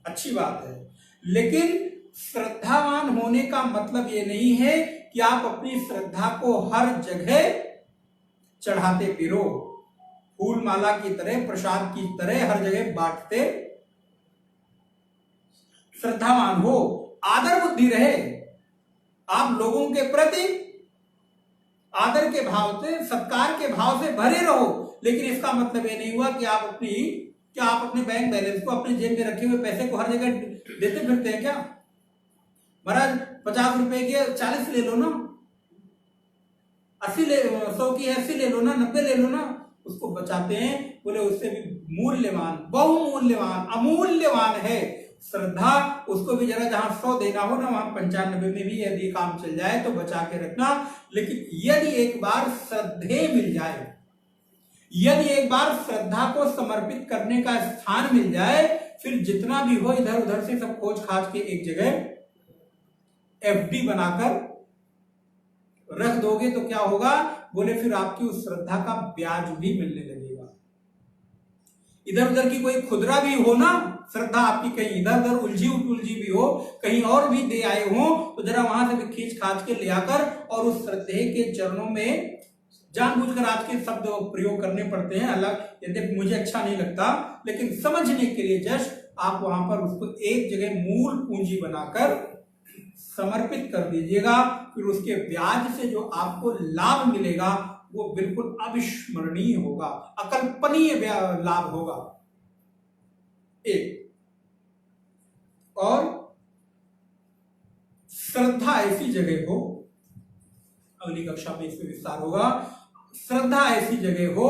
अच्छी बात है, लेकिन श्रद्धावान होने का मतलब ये नहीं है कि आप अपनी श्रद्धा को हर जगह चढ़ाते फिरो, फूल माला की तरह, प्रसाद की तरह हर जगह बांटते। श्रद्धावान हो, आदर बुद्धि रहे, आप लोगों के प्रति आदर के भाव से, सत्कार के भाव से भरे रहो, लेकिन इसका मतलब ये नहीं हुआ कि आप अपने बैंक बैलेंस को, अपने जेब में रखे हुए पैसे को हर जगह देते फिरते हैं क्या। महाराज 50 रुपए के 40 ले लो ना, 80 100 की 80 ले लो ना, 90 ले लो ना, उसको बचाते हैं। बोले उससे भी मूल्यवान, बहुमूल्यवान, अमूल्यवान है श्रद्धा। उसको भी जरा जहां 100 देना हो ना, वहां 95 में भी यदि काम चल जाए तो बचा के रखना। लेकिन यदि एक बार श्रद्धे मिल जाए, यदि एक बार श्रद्धा को समर्पित करने का स्थान मिल जाए, फिर जितना भी हो इधर उधर से सब खोज खाज के एक जगह एफडी बनाकर रख दोगे तो क्या होगा, बोले फिर आपकी उस श्रद्धा का ब्याज भी मिलने लगेगा। इधर उधर की कोई खुदरा भी हो ना, श्रद्धा आपकी कहीं इधर उधर उलझी भी हो, कहीं और भी दे आए हो, तो जरा वहां से भी खींच खाच के ले आकर और उस श्रद्धे के चरणों में, जानबूझकर आज के शब्द प्रयोग करने पड़ते हैं, अलग यद्यपि मुझे अच्छा नहीं लगता, लेकिन समझने के लिए जस्ट आप वहां पर उसको एक जगह मूल पूंजी बनाकर समर्पित कर दीजिएगा। फिर उसके ब्याज से जो आपको लाभ मिलेगा वो बिल्कुल अविस्मरणीय होगा, अकल्पनीय लाभ होगा। एक और श्रद्धा ऐसी जगह हो, अगली कक्षा में इसमें विस्तार होगा, श्रद्धा ऐसी जगह हो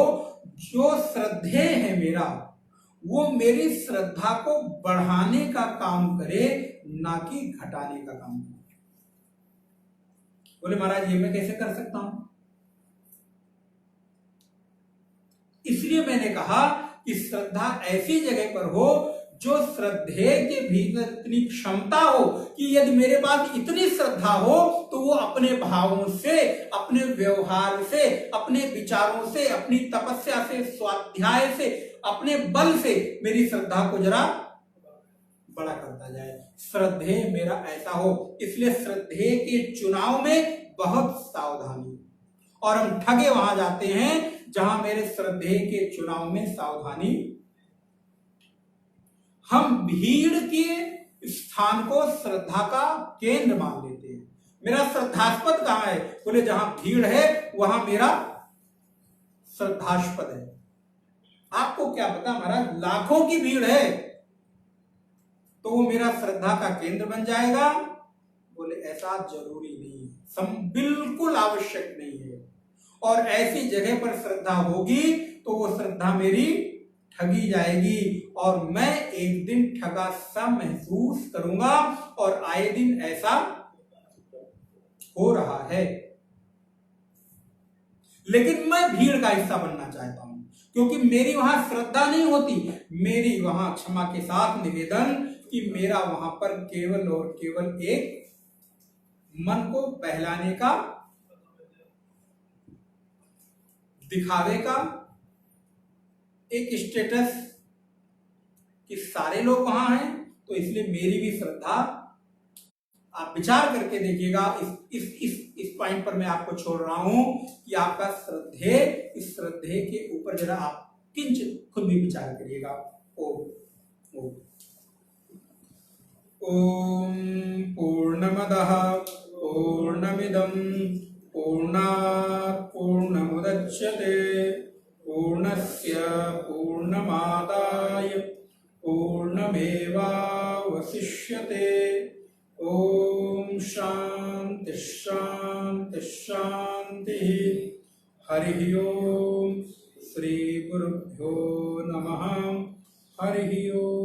जो श्रद्धेय है मेरा, वो मेरी श्रद्धा को बढ़ाने का काम करे, ना कि घटाने का काम करे। बोले महाराज ये मैं कैसे कर सकता हूं, इसलिए मैंने कहा कि श्रद्धा ऐसी जगह पर हो जो श्रद्धे के भीतर इतनी क्षमता हो कि यदि मेरे पास इतनी श्रद्धा हो तो वो अपने भावों से, अपने व्यवहार से, अपने विचारों से, अपनी तपस्या से, स्वाध्याय से, अपने बल से मेरी श्रद्धा को जरा बड़ा करता जाए। श्रद्धे मेरा ऐसा हो। इसलिए श्रद्धे के चुनाव में बहुत सावधानी, और हम ठगे वहां जाते हैं जहां मेरे श्रद्धे के चुनाव में सावधानी। हम भीड़ के स्थान को श्रद्धा का केंद्र मान लेते हैं। मेरा श्रद्धास्पद कहां है? बोले जहां भीड़ है वहां मेरा श्रद्धास्पद है। आपको क्या पता महाराज, लाखों की भीड़ है तो वो मेरा श्रद्धा का केंद्र बन जाएगा? बोले ऐसा जरूरी नहीं है, बिल्कुल आवश्यक नहीं है। और ऐसी जगह पर श्रद्धा होगी तो वो श्रद्धा मेरी ठगी जाएगी और मैं एक दिन ठगा सा महसूस करूंगा, और आए दिन ऐसा हो रहा है। लेकिन मैं भीड़ का हिस्सा बनना चाहता हूं क्योंकि मेरी वहां श्रद्धा नहीं होती, मेरी वहां, क्षमा के साथ निवेदन, कि मेरा वहां पर केवल और केवल एक मन को बहलाने का, दिखावे का एक स्टेटस कि सारे लोग वहां हैं तो इसलिए मेरी भी श्रद्धा। आप विचार करके देखिएगा, इस पॉइंट पर मैं आपको छोड़ रहा हूं कि आपका श्रद्धे, इस श्रद्धे के ऊपर जरा आप किंचित खुद भी विचार करिएगा। ओम ओम पूर्णमदः पूर्णमिदं पूर्णात् पूर्णमुदच्यते पूर्णस्य पूर्णमादाय पूर्णमेवावशिष्यते। ओम शांति शांति शांति। हरि ओम। श्री गुरुभ्यो नमः। हरि ओम।